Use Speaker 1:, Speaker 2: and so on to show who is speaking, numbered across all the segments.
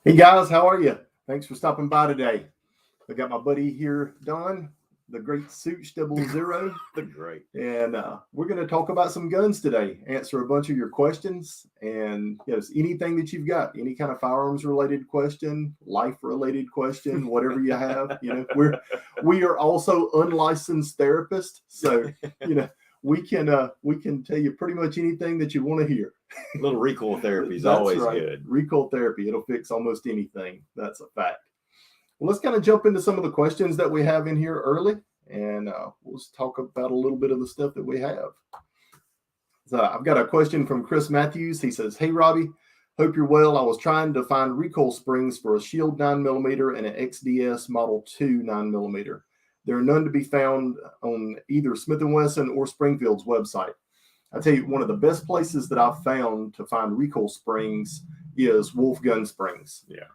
Speaker 1: Hey guys, how are you? Thanks for stopping by today. I got my buddy here, Don, the great Sootch 00,
Speaker 2: The great.
Speaker 1: and we're going to talk about some guns today. Answer a bunch of your questions, and anything that you've got, any kind of firearms related question, life related question, whatever you have. We are also unlicensed therapists, so we can tell you pretty much anything that you want to hear.
Speaker 2: A little recoil therapy is always
Speaker 1: right.
Speaker 2: good.
Speaker 1: Recoil therapy, it'll fix almost anything. That's a fact. Well, let's kind of jump into some of the questions that we have in here early, and we'll just talk about a little bit of the stuff that we have. So I've got a question from Chris Matthews. He says, "Hey, Robbie, hope you're well. I was trying to find recoil springs for a Shield 9mm and an XDS Model 2 9mm. There are none to be found on either Smith & Wesson or Springfield's website. I tell you, one of the best places that I've found to find recoil springs is Wolf Gun Springs.
Speaker 2: Yeah.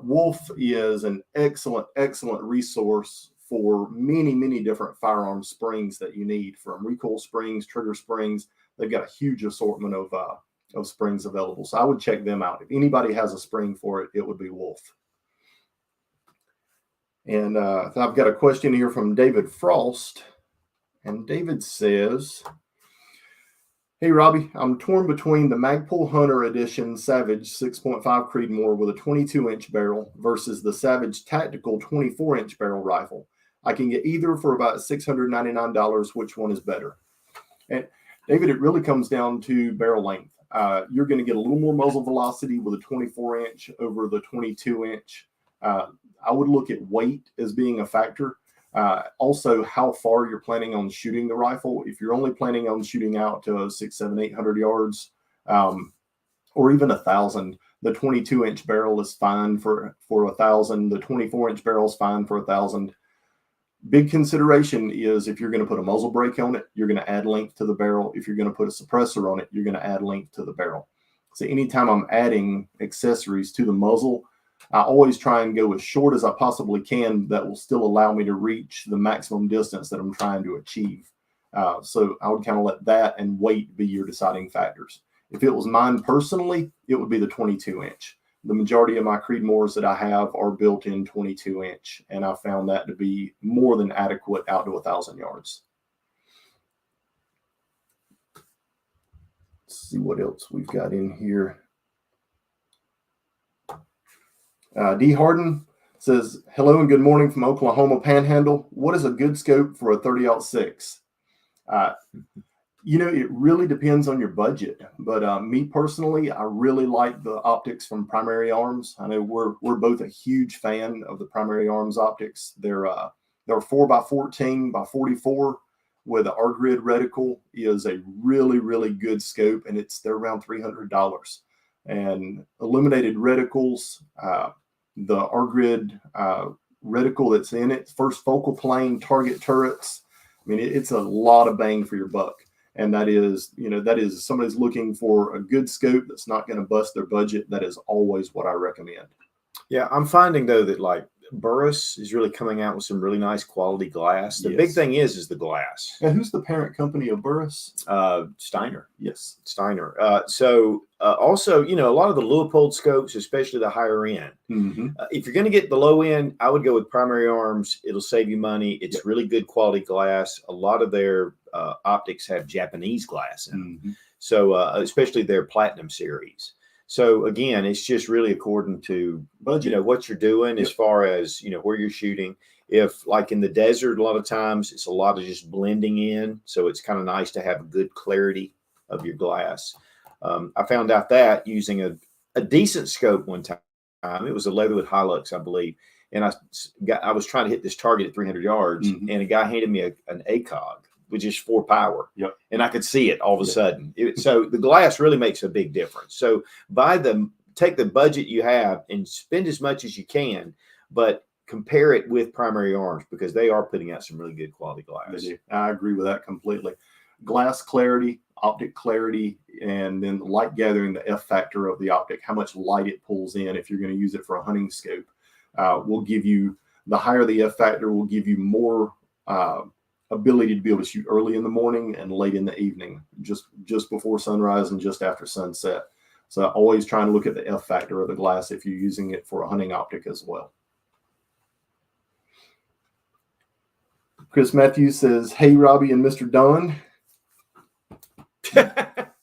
Speaker 1: Wolf is an excellent resource for many different firearm springs that you need, from recoil springs, trigger springs. They've got a huge assortment of springs available. So I would check them out. If anybody has a spring for it, it would be Wolf. And I've got a question here from David Frost. And David says, "Hey, Robbie, I'm torn between the Magpul Hunter Edition Savage 6.5 Creedmoor with a 22-inch barrel versus the Savage Tactical 24-inch barrel rifle. I can get either for about $699. Which one is better?" And David, it really comes down to barrel length. You're going to get a little more muzzle velocity with a 24-inch over the 22-inch. I would look at weight as being a factor. Also, how far you're planning on shooting the rifle. If you're only planning on shooting out to 600, 700, 800 yards, or even 1,000, the 22-inch barrel is fine for 1,000. The 24-inch barrel is fine for 1,000. Big consideration is if you're going to put a muzzle brake on it, you're going to add length to the barrel. If you're going to put a suppressor on it, you're going to add length to the barrel. So anytime I'm adding accessories to the muzzle, I always try and go as short as I possibly can that will still allow me to reach the maximum distance that I'm trying to achieve. So I would kind of let that and weight be your deciding factors. If it was mine personally, it would be the 22-inch. The majority of my Creedmoors that I have are built in 22-inch, and I found that to be more than adequate out to 1,000 yards. Let's see what else we've got in here. D. Harden says, "Hello and good morning from Oklahoma Panhandle. What is a good scope for a 30-06? It really depends on your budget. But me personally, I really like the optics from Primary Arms. I know we're both a huge fan of the Primary Arms optics. They're 4x14 by 44 with an R-Grid reticle is a really good scope, and they're around $300. And illuminated reticles, the R-Grid reticle that's in it, first focal plane target turrets. I mean, it's a lot of bang for your buck. And that is somebody's looking for a good scope that's not going to bust their budget. That is always what I recommend.
Speaker 2: Yeah, I'm finding though that like Burris is really coming out with some really nice quality glass. The big thing is the glass.
Speaker 1: And who's the parent company of Burris?
Speaker 2: Steiner.
Speaker 1: Yes,
Speaker 2: Steiner. Also, a lot of the Leupold scopes, especially the higher end.
Speaker 1: Mm-hmm.
Speaker 2: If you're going to get the low end, I would go with Primary Arms. It'll save you money. It's really good quality glass. A lot of their optics have Japanese glass in them.
Speaker 1: Mm-hmm.
Speaker 2: So especially their Platinum series. So again, it's just really according to budget, what you're doing as far as, where you're shooting. If like in the desert, a lot of times it's a lot of just blending in. So it's kind of nice to have a good clarity of your glass. I found out that using a decent scope one time. It was a Leatherwood Hilux, I believe. And I was trying to hit this target at 300 yards, and a guy handed me an ACOG, which is 4 power.
Speaker 1: Yep.
Speaker 2: And I could see it all of a sudden. So the glass really makes a big difference. So take the budget you have and spend as much as you can, but compare it with Primary Arms because they are putting out some really good quality glass.
Speaker 1: I agree with that completely. Glass clarity, optic clarity, and then the light gathering, the F factor of the optic, how much light it pulls in if you're going to use it for a hunting scope, will give you, the higher the F factor will give you more ability to be able to shoot early in the morning and late in the evening, just before sunrise and just after sunset. So always try and look at the F factor of the glass if you're using it for a hunting optic as well. Chris Matthews says, "Hey, Robbie and Mr. Dunn."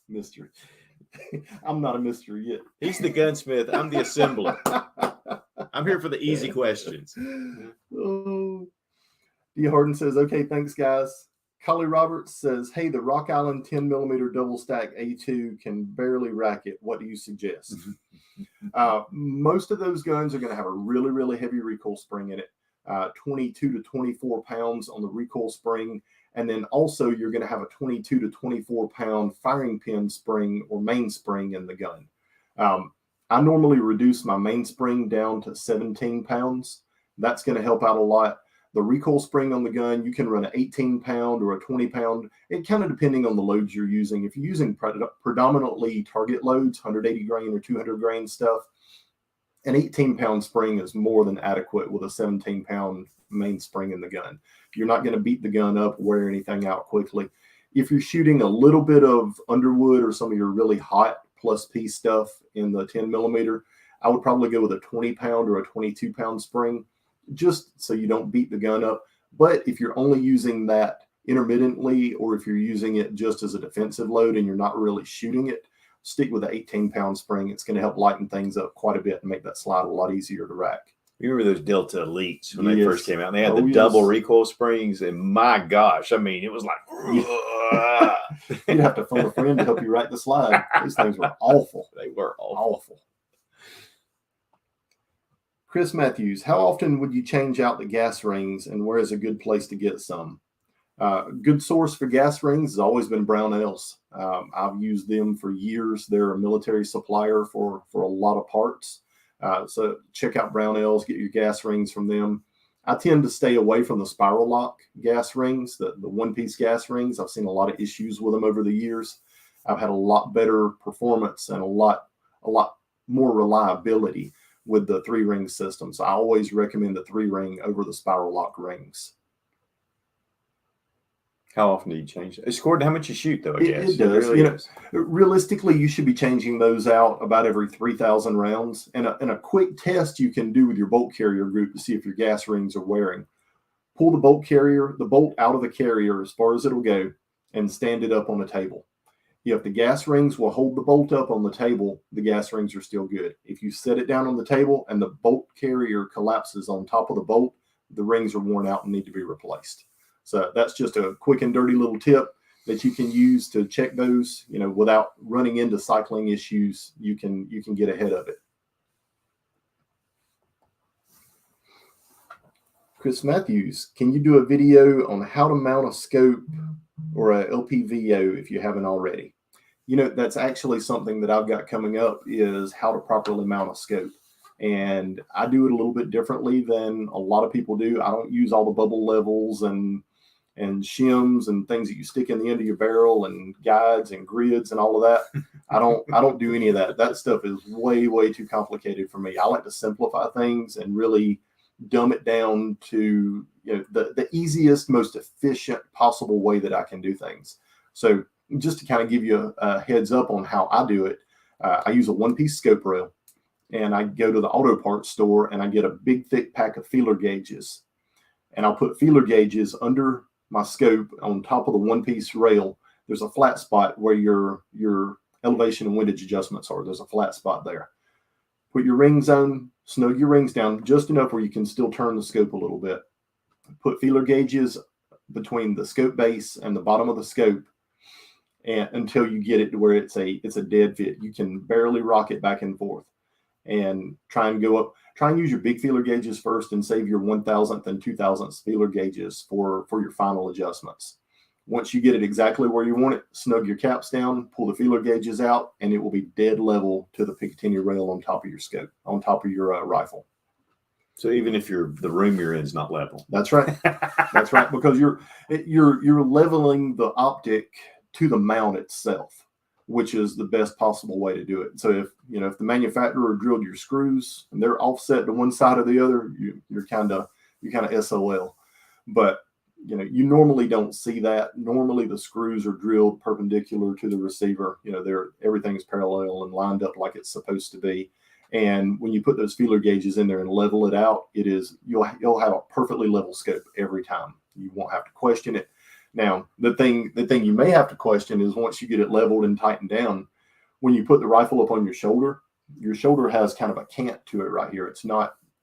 Speaker 1: Mr. I'm not a Mr. yet.
Speaker 2: He's the gunsmith. I'm the assembler. I'm here for the easy questions.
Speaker 1: Oh. D. Harden says, "Okay, thanks, guys." Collie Roberts says, "Hey, the Rock Island 10mm double stack A2 can barely rack it. What do you suggest?" Most of those guns are going to have a really, really heavy recoil spring in it, 22 to 24 pounds on the recoil spring. And then also you're going to have a 22 to 24 pound firing pin spring or mainspring in the gun. I normally reduce my mainspring down to 17 pounds. That's going to help out a lot. The recoil spring on the gun, you can run an 18 pound or a 20 pound. It kind of depending on the loads you're using. If you're using predominantly target loads, 180 grain or 200 grain stuff, an 18 pound spring is more than adequate with a 17 pound mainspring in the gun. You're not going to beat the gun up, wear anything out quickly. If you're shooting a little bit of underwood or some of your really hot plus P stuff in the 10mm, I would probably go with a 20 pound or a 22 pound spring, just so you don't beat the gun up. But if you're only using that intermittently, or if you're using it just as a defensive load and you're not really shooting it, stick with the 18 pound spring. It's going to help lighten things up quite a bit and make that slide a lot easier to rack.
Speaker 2: You remember those Delta Elites when they first came out? And they had the
Speaker 1: yes.
Speaker 2: double recoil springs, and my gosh, I mean, it was like
Speaker 1: you'd have to phone a friend to help you rack the slide. These things were awful.
Speaker 2: They were awful.
Speaker 1: Chris Matthews, "How often would you change out the gas rings, and where is a good place to get some?" Good source for gas rings has always been Brownells. I've used them for years. They're a military supplier for a lot of parts. So check out Brownells, get your gas rings from them. I tend to stay away from the spiral lock gas rings, the one-piece gas rings. I've seen a lot of issues with them over the years. I've had a lot better performance and a lot more reliability with the 3-ring system. So I always recommend the 3-ring over the spiral lock rings.
Speaker 2: How often do you change it? It's according to how much you shoot, though, I guess.
Speaker 1: It does.
Speaker 2: Really
Speaker 1: Realistically, you should be changing those out about every 3,000 rounds. And a quick test you can do with your bolt carrier group to see if your gas rings are wearing. Pull the bolt out of the carrier as far as it'll go, and stand it up on the table. If the gas rings will hold the bolt up on the table, the gas rings are still good. If you set it down on the table and the bolt carrier collapses on top of the bolt, the rings are worn out and need to be replaced. So that's just a quick and dirty little tip that you can use to check those, without running into cycling issues. You can get ahead of it. Chris Matthews, "Can you do a video on how to mount a scope or a LPVO if you haven't already?" That's actually something that I've got coming up, is how to properly mount a scope. And I do it a little bit differently than a lot of people do. I don't use all the bubble levels and shims and things that you stick in the end of your barrel and guides and grids and all of that. I don't do any of that. That stuff is way, way too complicated for me. I like to simplify things and really dumb it down to the easiest, most efficient possible way that I can do things. So just to kind of give you a heads up on how I do it, I use a one-piece scope rail, and I go to the auto parts store and I get a big thick pack of feeler gauges, and I'll put feeler gauges under my scope on top of the one-piece rail. There's a flat spot where your elevation and windage adjustments are. There's a flat spot there. Put your rings on, snug your rings down just enough where you can still turn the scope a little bit. Put feeler gauges between the scope base and the bottom of the scope, and until you get it to where it's a dead fit. You can barely rock it back and forth, and try and go up. Try and use your big feeler gauges first, and save your 1,000th and 2,000th feeler gauges for your final adjustments. Once you get it exactly where you want it, snug your caps down, pull the feeler gauges out, and it will be dead level to the Picatinny rail on top of your scope, on top of your rifle.
Speaker 2: So even if the room you're in is not level.
Speaker 1: That's right. That's right, because you're leveling the optic to the mount itself, which is the best possible way to do it. So if the manufacturer drilled your screws and they're offset to one side or the other, you're kind of SOL. But you normally don't see that. Normally the screws are drilled perpendicular to the receiver. Everything's parallel and lined up like it's supposed to be. And when you put those feeler gauges in there and level it out, you'll have a perfectly level scope every time. You won't have to question it. Now, the thing you may have to question is once you get it leveled and tightened down, when you put the rifle up on your shoulder has kind of a cant to it right here.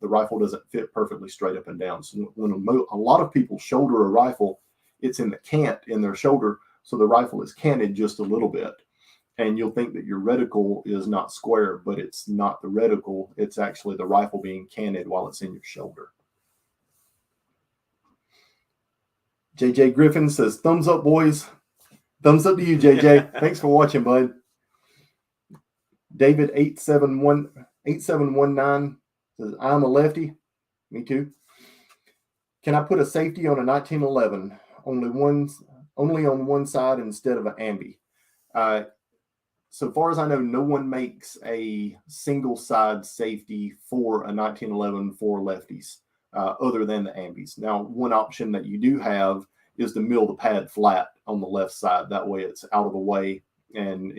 Speaker 1: The rifle doesn't fit perfectly straight up and down. So when a lot of people shoulder a rifle, it's in the cant in their shoulder. So the rifle is canted just a little bit. And you'll think that your reticle is not square, but it's not the reticle. It's actually the rifle being canted while it's in your shoulder. JJ Griffin says, thumbs up, boys. Thumbs up to you, JJ. Thanks for watching, bud. David 8719 says, I'm a lefty. Me too. Can I put a safety on a 1911? Only on one side instead of an ambi. So far as I know, no one makes a single side safety for a 1911 for lefties, other than the ambis. Now, one option that you do have is to mill the pad flat on the left side. That way it's out of the way, and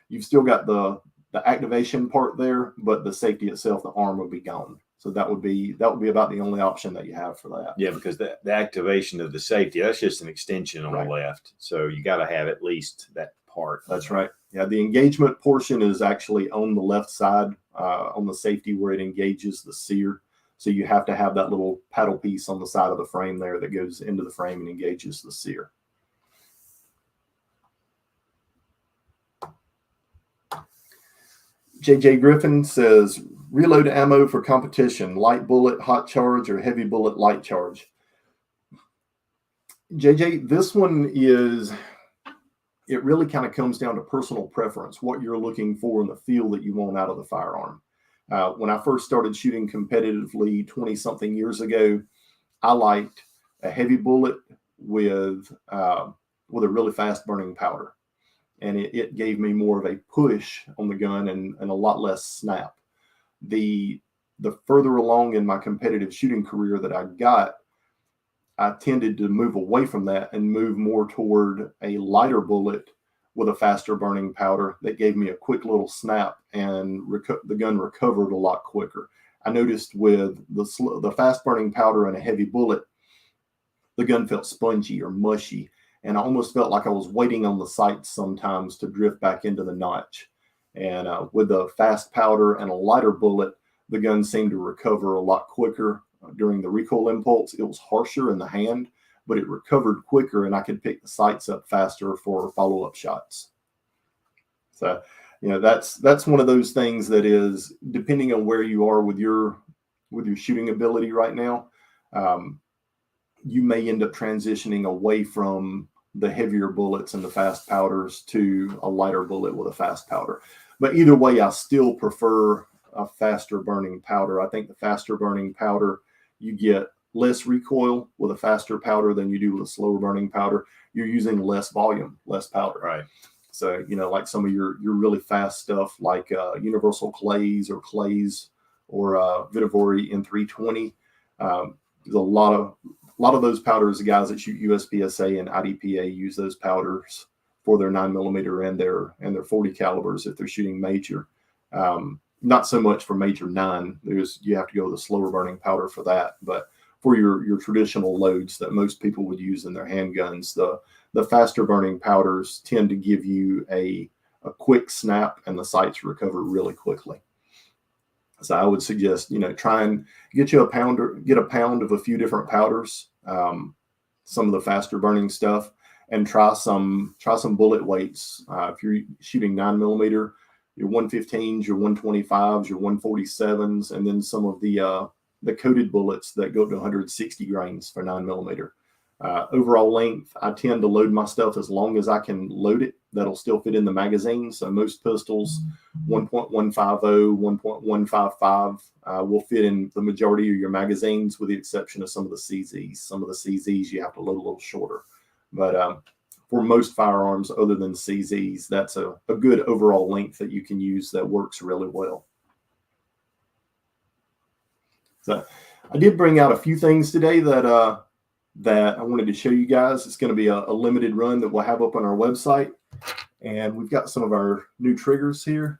Speaker 1: you've still got the activation part there, but the safety itself, the arm will be gone. So that would be about the only option that you have for that.
Speaker 2: Yeah, because the activation of the safety, that's just an extension on the left. So you got to have at least that part.
Speaker 1: That's right. Yeah, the engagement portion is actually on the left side, on the safety where it engages the sear. So you have to have that little paddle piece on the side of the frame there that goes into the frame and engages the sear. JJ Griffin says, reload ammo for competition, light bullet, hot charge, or heavy bullet, light charge. JJ, this one it really kind of comes down to personal preference, what you're looking for in the feel that you want out of the firearm. When I first started shooting competitively 20-something years ago, I liked a heavy bullet with a really fast burning powder. And it gave me more of a push on the gun and a lot less snap. The further along in my competitive shooting career that I got, I tended to move away from that and move more toward a lighter bullet with a faster burning powder that gave me a quick little snap, and the gun recovered a lot quicker. I noticed with the fast burning powder and a heavy bullet, the gun felt spongy or mushy, and I almost felt like I was waiting on the sights sometimes to drift back into the notch. And with the fast powder and a lighter bullet, the gun seemed to recover a lot quicker during the recoil impulse. It was harsher in the hand, but it recovered quicker, and I could pick the sights up faster for follow-up shots. So, that's one of those things that is, depending on where you are with your shooting ability right now, you may end up transitioning away from the heavier bullets and the fast powders to a lighter bullet with a fast powder. But either way, I still prefer a faster burning powder. I think the faster burning powder, you get less recoil with a faster powder than you do with a slower burning powder. You're using less volume, less powder.
Speaker 2: Right.
Speaker 1: So, like some of your really fast stuff like Universal Clays or Vitavori N320. There's a lot of those powders, the guys that shoot USPSA and IDPA use those powders for their 9mm and their 40 calibers if they're shooting major. Not so much for major 9. You have to go with a slower burning powder for that. But for your traditional loads that most people would use in their handguns, the faster burning powders tend to give you a quick snap, and the sights recover really quickly. So I would suggest, try and get a pound of a few different powders, some of the faster burning stuff, and try some bullet weights. If you're shooting 9mm, your 115s, your 125s, your 147s, and then some of the coated bullets that go up to 160 grains for 9mm. Overall length, I tend to load my stuff as long as I can load it. That'll still fit in the magazine. So most pistols, 1.150, 1.155 will fit in the majority of your magazines, with the exception of some of the CZs. Some of the CZs you have to load a little shorter. But for most firearms other than CZs, that's a good overall length that you can use that works really well. So I did bring out a few things today that that I wanted to show you guys. It's going to be a limited run that we'll have up on our website. And we've got some of our new triggers here.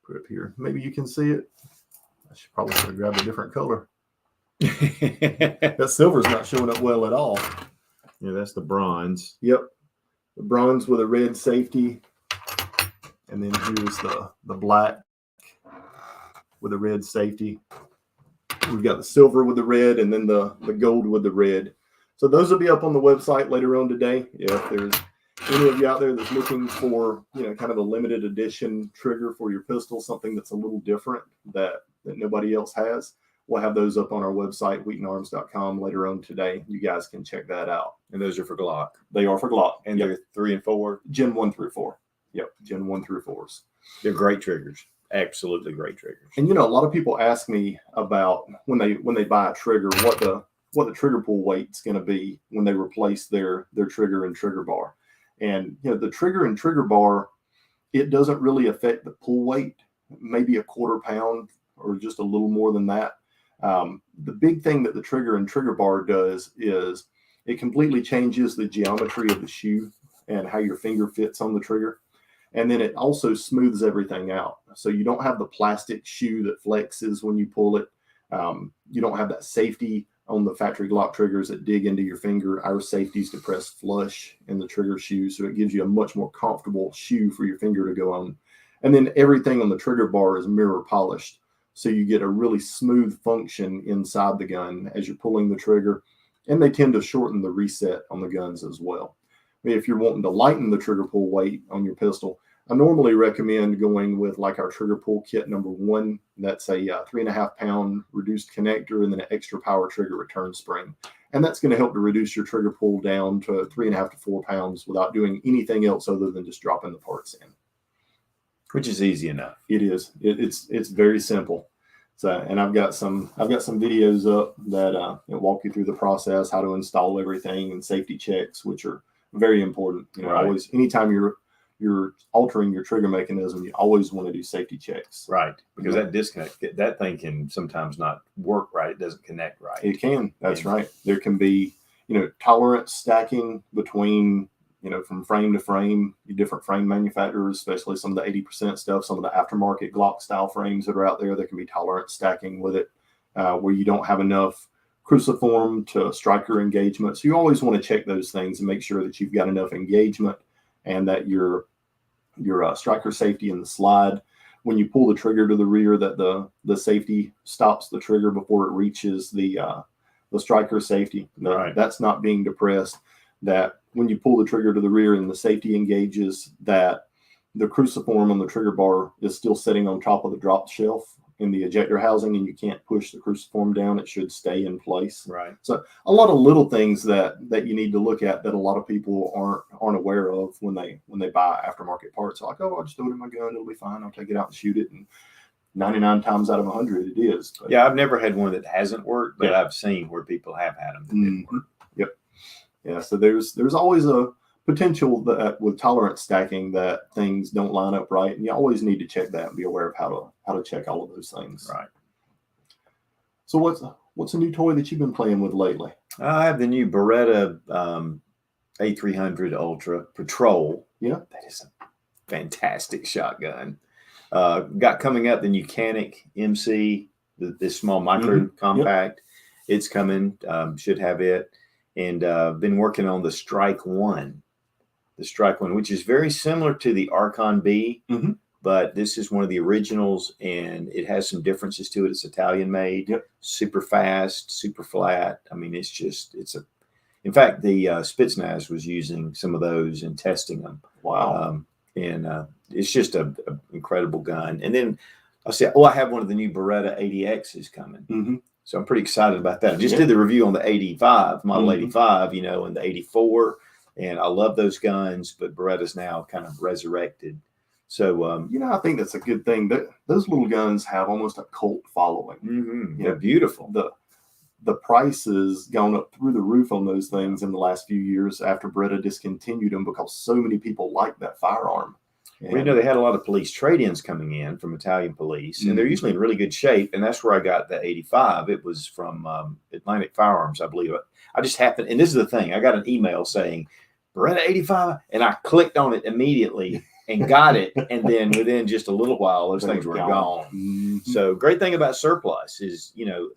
Speaker 1: Put up here. Maybe you can see it. I should probably have grabbed a different color. That silver's not showing up well at all.
Speaker 2: Yeah, that's the bronze.
Speaker 1: Yep. The bronze with a red safety. And then here's the black with a red safety. We've got the silver with the red and then the gold with the red. So those will be up on the website later on today. If there's any of you out there that's looking for, kind of a limited edition trigger for your pistol, something that's a little different that nobody else has, we'll have those up on our website, wheatonarms.com, later on today. You guys can check that out.
Speaker 2: And those are for Glock.
Speaker 1: They are for Glock.
Speaker 2: And they're 3 and 4?
Speaker 1: Gen 1 through 4. Yep, Gen 1 through 4s.
Speaker 2: They're great triggers. Absolutely great triggers.
Speaker 1: And a lot of people ask me about when they buy a trigger, what the trigger pull weight's going to be when they replace their trigger and trigger bar. And the trigger and trigger bar, it doesn't really affect the pull weight, maybe a quarter pound or just a little more than that. The big thing that the trigger and trigger bar does is it completely changes the geometry of the shoe and how your finger fits on the trigger. And then it also smooths everything out. So you don't have the plastic shoe that flexes when you pull it. You don't have that safety on the factory Glock triggers that dig into your finger. Our safety's depressed flush in the trigger shoe. So it gives you a much more comfortable shoe for your finger to go on. And then everything on the trigger bar is mirror polished. So you get a really smooth function inside the gun as you're pulling the trigger. And they tend to shorten the reset on the guns as well. If you're wanting to lighten the trigger pull weight on your pistol, I normally recommend going with like our trigger pull kit number 1. That's a 3.5 pound reduced connector and then an extra power trigger return spring. And that's going to help to reduce your trigger pull down to 3.5 to 4 pounds without doing anything else other than just dropping the parts in.
Speaker 2: Which is easy enough.
Speaker 1: It is. It's very simple. So, and I've got some videos up that walk you through the process, how to install everything, and safety checks, which are very important.
Speaker 2: Right.
Speaker 1: Always, anytime you're altering your trigger mechanism, you always want to do safety checks.
Speaker 2: Right. Because that disconnect, that thing can sometimes not work right. It doesn't connect right.
Speaker 1: It can. That's right. There can be, tolerance stacking between, from frame to frame, different frame manufacturers, especially some of the 80% stuff, some of the aftermarket Glock style frames that are out there, there can be tolerance stacking with it, where you don't have enough cruciform to striker engagement. So you always want to check those things and make sure that you've got enough engagement and that your striker safety in the slide, when you pull the trigger to the rear, that the safety stops the trigger before it reaches the striker safety.
Speaker 2: Right.
Speaker 1: That's not being depressed. That when you pull the trigger to the rear and the safety engages, that the cruciform on the trigger bar is still sitting on top of the drop shelf in the ejector housing, and you can't push the cruciform down. It should stay in place.
Speaker 2: Right.
Speaker 1: So a lot of little things that you need to look at that a lot of people aren't aware of when they buy aftermarket parts. Like, oh, I'll just throw it in my gun, it'll be fine. I'll take it out and shoot it. And 99 times out of 100, it is. But,
Speaker 2: yeah, I've never had one that hasn't worked, but I've seen where people have had them that didn't work.
Speaker 1: Yep. Yeah. So there's always a potential that with tolerance stacking that things don't line up right, and you always need to check that and be aware of how to check all of those things.
Speaker 2: Right.
Speaker 1: So what's a new toy that you've been playing with lately?
Speaker 2: I have the new Beretta A300 Ultra Patrol.
Speaker 1: Yeah,
Speaker 2: that is a fantastic shotgun. Got coming up the new Canic MC, this small micro compact. Yep. It's coming. Should have it. And been working on the Strike One. The Strike One, which is very similar to the Archon B, but this is one of the originals, and it has some differences to it. It's Italian made, super fast, super flat. I mean, in fact, the Spetsnaz was using some of those and testing them.
Speaker 1: Wow.
Speaker 2: And it's just an incredible gun. And then I'll say, I have one of the new Beretta 80Xs coming. So I'm pretty excited about that. I just did the review on the 85, Model 85, and the 84. And I love those guns, but Beretta's now kind of resurrected. So,
Speaker 1: I think that's a good thing. Those little guns have almost a cult following.
Speaker 2: They're beautiful.
Speaker 1: The price has gone up through the roof on those things in the last few years after Beretta discontinued them because so many people like that firearm.
Speaker 2: We know they had a lot of police trade-ins coming in from Italian police, and they're usually in really good shape. And that's where I got the 85. It was from Atlantic Firearms, I believe. I just happened, and this is the thing, I got an email saying, Beretta 85, and I clicked on it immediately and got it. And then within just a little while, those things were gone. So great thing about surplus is,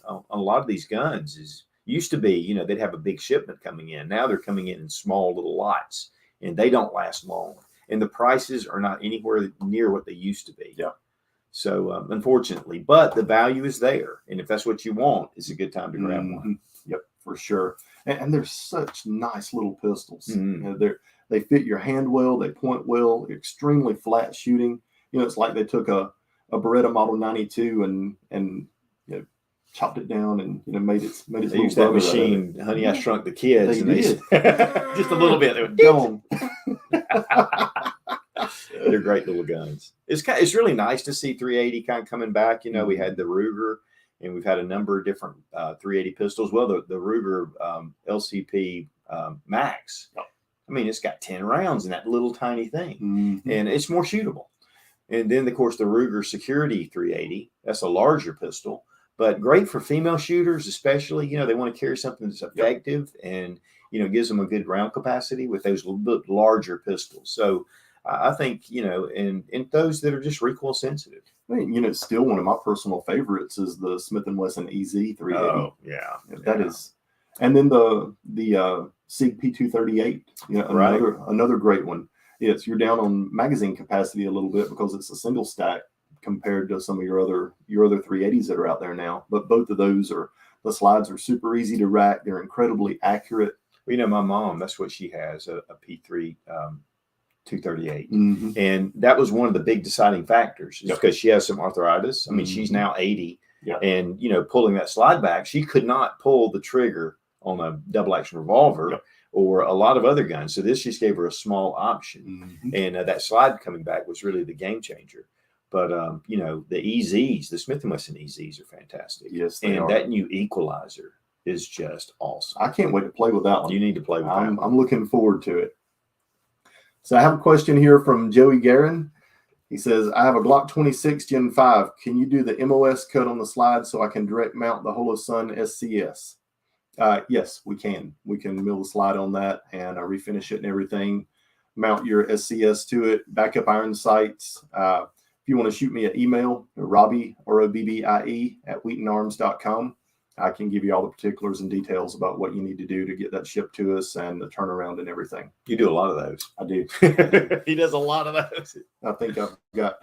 Speaker 2: on a lot of these guns is used to be, they'd have a big shipment coming in. Now they're coming in small little lots, and they don't last long. And the prices are not anywhere near what they used to be.
Speaker 1: Yeah.
Speaker 2: So unfortunately, but the value is there. And if that's what you want, it's a good time to grab one.
Speaker 1: Yep, for sure. And they're such nice little pistols. They fit your hand well. They point well. Extremely flat shooting. It's like they took a Beretta Model 92 and chopped it down and made it.
Speaker 2: They used that machine, Honey, I Shrunk the Kids.
Speaker 1: They did.
Speaker 2: Just a little bit. They were gone. They're great little guns. It's really nice to see 380 kind of coming back. We had the Ruger, and we've had a number of different 380 pistols. Well, the Ruger LCP Max. I mean, it's got 10 rounds in that little tiny thing, and it's more shootable. And then, of course, the Ruger Security 380. That's a larger pistol, but great for female shooters, especially. They want to carry something that's effective and gives them a good round capacity with those little bit larger pistols. So I think and those that are just recoil sensitive.
Speaker 1: I mean, still one of my personal favorites is the Smith & Wesson EZ 380.
Speaker 2: Oh yeah,
Speaker 1: that is. And then the SIG P238, another great one. Yes, you're down on magazine capacity a little bit because it's a single stack compared to some of your other 380s that are out there now. But both of those the slides are super easy to rack. They're incredibly accurate.
Speaker 2: Well, my mom, that's what she has, a P3 238. And that was one of the big deciding factors because she has some arthritis. I mean, she's now 80 and, pulling that slide back, she could not pull the trigger on a double action revolver or a lot of other guns. So this just gave her a small option. And that slide coming back was really the game changer. But, the EZs, the Smith & Wesson EZs are fantastic.
Speaker 1: Yes,
Speaker 2: they are. That new equalizer is just awesome.
Speaker 1: I can't wait to play with that one.
Speaker 2: You need to play with that one.
Speaker 1: I'm looking forward to it. So I have a question here from Joey Guerin. He says, I have a Glock 26 Gen 5. Can you do the MOS cut on the slide so I can direct mount the Holosun SCS? Yes, we can. We can mill the slide on that and refinish it and everything. Mount your SCS to it. Backup iron sights. If you want to shoot me an email, Robbie, Robbie, at wheatonarms.com. I can give you all the particulars and details about what you need to do to get that shipped to us and the turnaround and everything.
Speaker 2: You do a lot of those.
Speaker 1: I do.
Speaker 2: He does a lot of those.
Speaker 1: I think I've got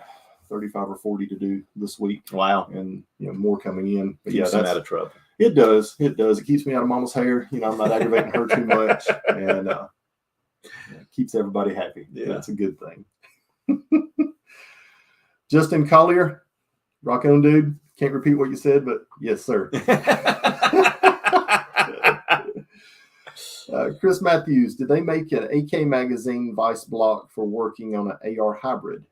Speaker 1: 35 or 40 to do this week.
Speaker 2: Wow.
Speaker 1: And more coming in. But
Speaker 2: keeps them out of trouble.
Speaker 1: It does. It does. It keeps me out of mama's hair. I'm not aggravating her too much. And keeps everybody happy. Yeah. That's a good thing. Justin Collier, rock on, dude. Can't repeat what you said, but yes, sir. Chris Matthews, did they make an AK magazine vice block for working on an AR hybrid?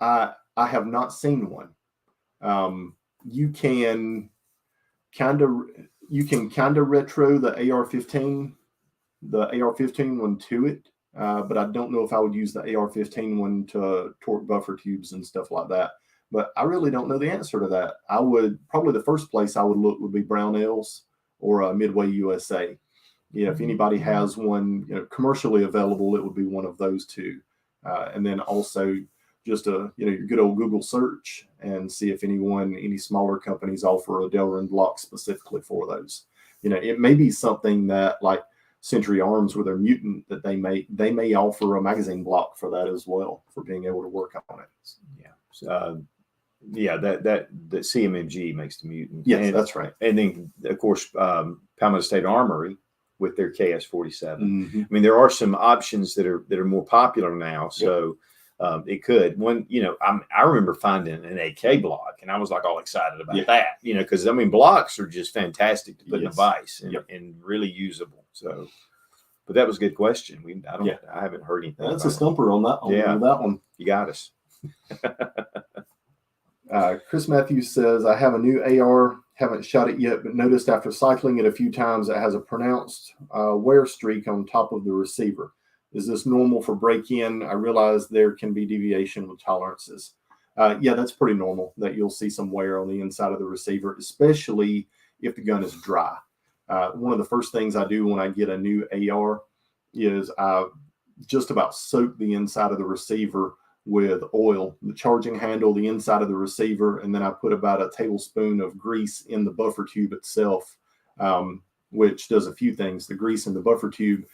Speaker 1: I have not seen one. You can kind of retro the AR-15 one to it. But I don't know if I would use the AR-15 one to torque buffer tubes and stuff like that. But I really don't know the answer to that. I would probably the first place I would look would be Brownells or Midway USA. Yeah, if anybody has one commercially available, it would be one of those two. And then also just your good old Google search and see if any smaller companies offer a Delrin block specifically for those. It may be something that like Century Arms with their Mutant that they may offer a magazine block for that as well for being able to work on it. That CMMG makes the Mutant. Yes, that's right.
Speaker 2: And then of course Palmetto State Armory with their KS-47. I mean, there are some options that are more popular now. So it could. I remember finding an AK block, and I was like all excited about that. Because blocks are just fantastic to put in a vise and really usable. So, but that was a good question. I haven't heard anything.
Speaker 1: That's a stumper on that. On that one.
Speaker 2: You got us.
Speaker 1: Chris Matthews says, I have a new AR, haven't shot it yet, but noticed after cycling it a few times, it has a pronounced wear streak on top of the receiver. Is this normal for break-in? I realize there can be deviation with tolerances. Yeah, that's pretty normal that you'll see some wear on the inside of the receiver, especially if the gun is dry. One of the first things I do when I get a new AR is I just about soak the inside of the receiver with oil, the charging handle, the inside of the receiver, and then I put about a tablespoon of grease in the buffer tube itself, which does a few things. The grease in the buffer tube,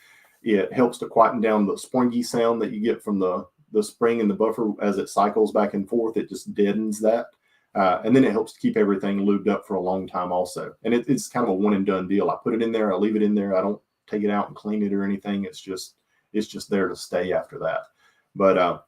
Speaker 1: it helps to quieten down the springy sound that you get from the spring in the buffer as it cycles back and forth. It just deadens that. And then it helps to keep everything lubed up for a long time also. And it's kind of a one and done deal. I put it in there, I leave it in there. I don't take it out and clean it or anything. It's just there to stay after that. But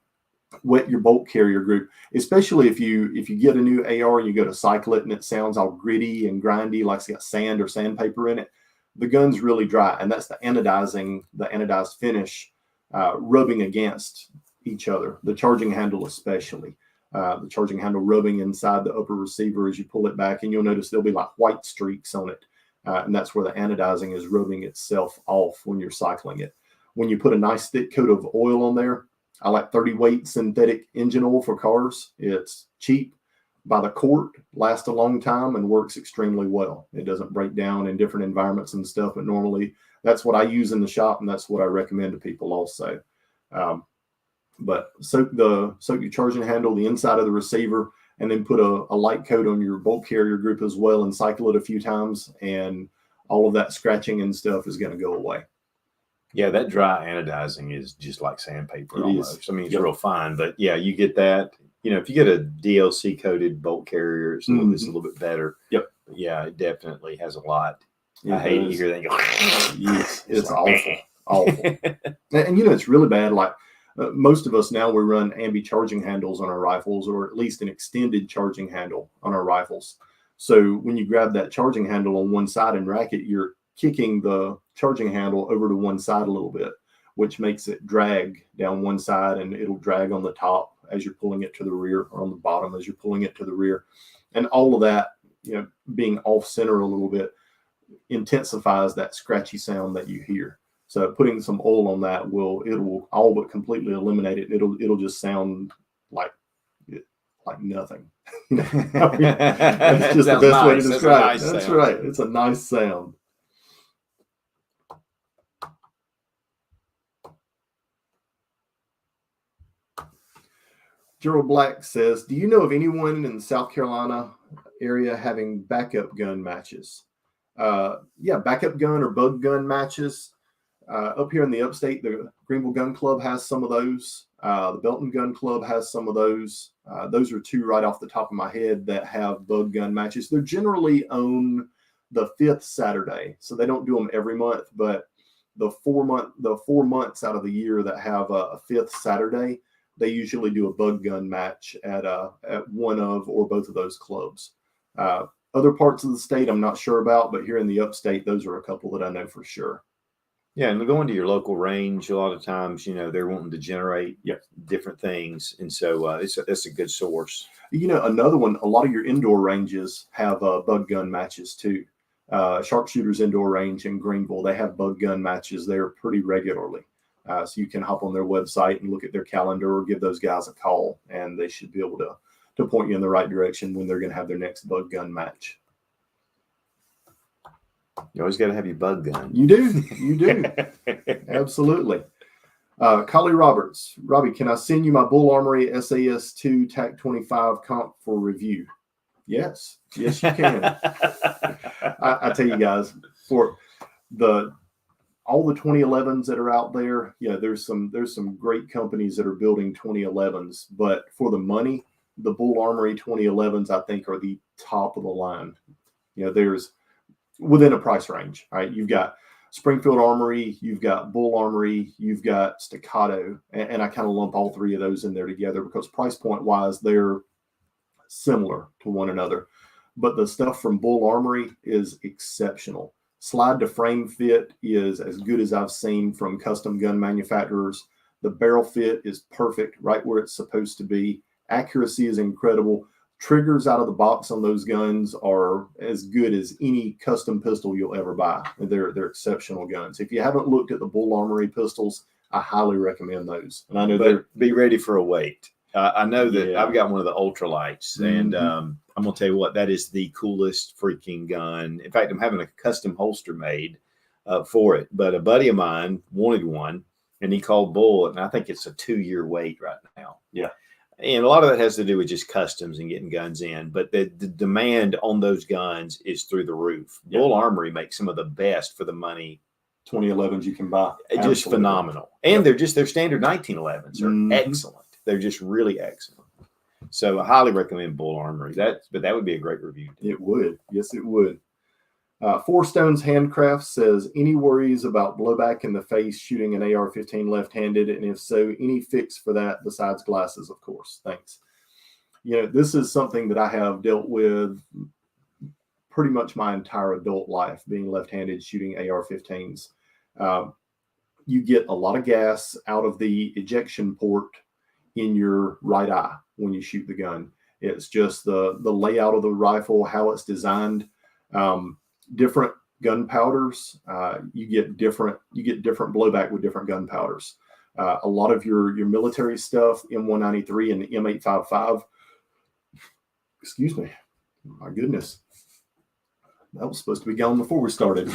Speaker 1: wet your bolt carrier group, especially if you get a new AR and you go to cycle it and it sounds all gritty and grindy, like it's got sand or sandpaper in it. The gun's really dry, and that's the anodized finish rubbing against each other, the charging handle especially. The charging handle rubbing inside the upper receiver as you pull it back, and you'll notice there'll be like white streaks on it. And that's where the anodizing is rubbing itself off when you're cycling it. When you put a nice thick coat of oil on there, I like 30 weight synthetic engine oil for cars. It's cheap by the quart, lasts a long time, and works extremely well. It doesn't break down in different environments and stuff, but normally that's what I use in the shop, and that's what I recommend to people also. But soak your charging handle, the inside of the receiver, and then put a light coat on your bolt carrier group as well and cycle it a few times, and all of that scratching and stuff is going to go away.
Speaker 2: Yeah, that dry anodizing is just like sandpaper almost. I mean, it's real fine, but yeah, you get that. You know, if you get a DLC coated bolt carrier, it's a little bit better.
Speaker 1: Yep.
Speaker 2: But yeah, it definitely has a lot. I hate to hear that.
Speaker 1: It's awful. Awful. And it's really bad. Like most of us now, we run ambi charging handles on our rifles, or at least an extended charging handle on our rifles. So when you grab that charging handle on one side and rack it, you're kicking the charging handle over to one side a little bit, which makes it drag down one side, and it'll drag on the top as you're pulling it to the rear, or on the bottom as you're pulling it to the rear. And all of that, being off center a little bit intensifies that scratchy sound that you hear. So putting some oil on that will all but completely eliminate it. It'll just sound like nothing. That's just the best way to describe it. That's right. It's a nice sound. Gerald Black says, do you know of anyone in the South Carolina area having backup gun matches? Yeah, backup gun or bug gun matches. Up here in the upstate, the Greenville Gun Club has some of those. The Belton Gun Club has some of those. Those are two right off the top of my head that have bug gun matches. They're generally on the 5th Saturday, so they don't do them every month, but the 4 months out of the year that have a 5th Saturday, they usually do a bug gun match at one of or both of those clubs. Other parts of the state I'm not sure about, but here in the upstate, those are a couple that I know for sure.
Speaker 2: Yeah, and going to your local range, a lot of times, they're wanting to generate different things, and so that's a good source.
Speaker 1: Another one, a lot of your indoor ranges have bug gun matches too. Sharpshooters Indoor Range in Greenville, they have bug gun matches there pretty regularly. So you can hop on their website and look at their calendar, or give those guys a call, and they should be able to point you in the right direction when they're going to have their next bug gun match.
Speaker 2: You always got to have your bug gun.
Speaker 1: You do. Absolutely. Collie Roberts, Robbie, can I send you my Bull Armory SAS2 TAC 25 comp for review? Yes, you can. I tell you guys, for all the 2011s that are out there, there's some great companies that are building 2011s, but for the money, the Bull Armory 2011s, I think, are the top of the line. There's within a price range, right? You've got Springfield Armory, you've got Bull Armory, you've got Staccato, and I kind of lump all three of those in there together because price point wise, they're similar to one another. But the stuff from Bull Armory is exceptional. Slide to frame fit is as good as I've seen from custom gun manufacturers. The barrel fit is perfect, right where it's supposed to be. Accuracy is incredible. Triggers out of the box on those guns are as good as any custom pistol you'll ever buy. They're exceptional guns. If you haven't looked at the Bull Armory pistols, I highly recommend those. And I know they're
Speaker 2: be ready for a wait. I know that
Speaker 1: Yeah.
Speaker 2: I've got one of the ultralights, and I'm gonna tell you what, that is the coolest freaking gun. In fact, I'm having a custom holster made for it. But a buddy of mine wanted one, and he called Bull, and I think it's a 2-year wait right now.
Speaker 1: Yeah.
Speaker 2: And a lot of that has to do with just customs and getting guns in, but the demand on those guns is through the roof.
Speaker 1: Yeah.
Speaker 2: Bull Armory makes some of the best for the money
Speaker 1: 2011s you can buy.
Speaker 2: Just
Speaker 1: Absolutely.
Speaker 2: phenomenal. And they're just their standard 1911s are excellent. They're just really excellent. So I highly recommend Bull Armory. But that would be a great review.
Speaker 1: It would. Yes, it would. Four Stones Handcraft says, any worries about blowback in the face shooting an AR-15 left-handed? And if so, any fix for that besides glasses, of course? Thanks. This is something that I have dealt with pretty much my entire adult life, being left-handed shooting AR-15s. You get a lot of gas out of the ejection port in your right eye when you shoot the gun. It's just the layout of the rifle, how it's designed. Different gunpowders, you get different blowback with different gunpowders. A lot of your military stuff, M193 and M855. Excuse me, my goodness, that was supposed to be gone before we started.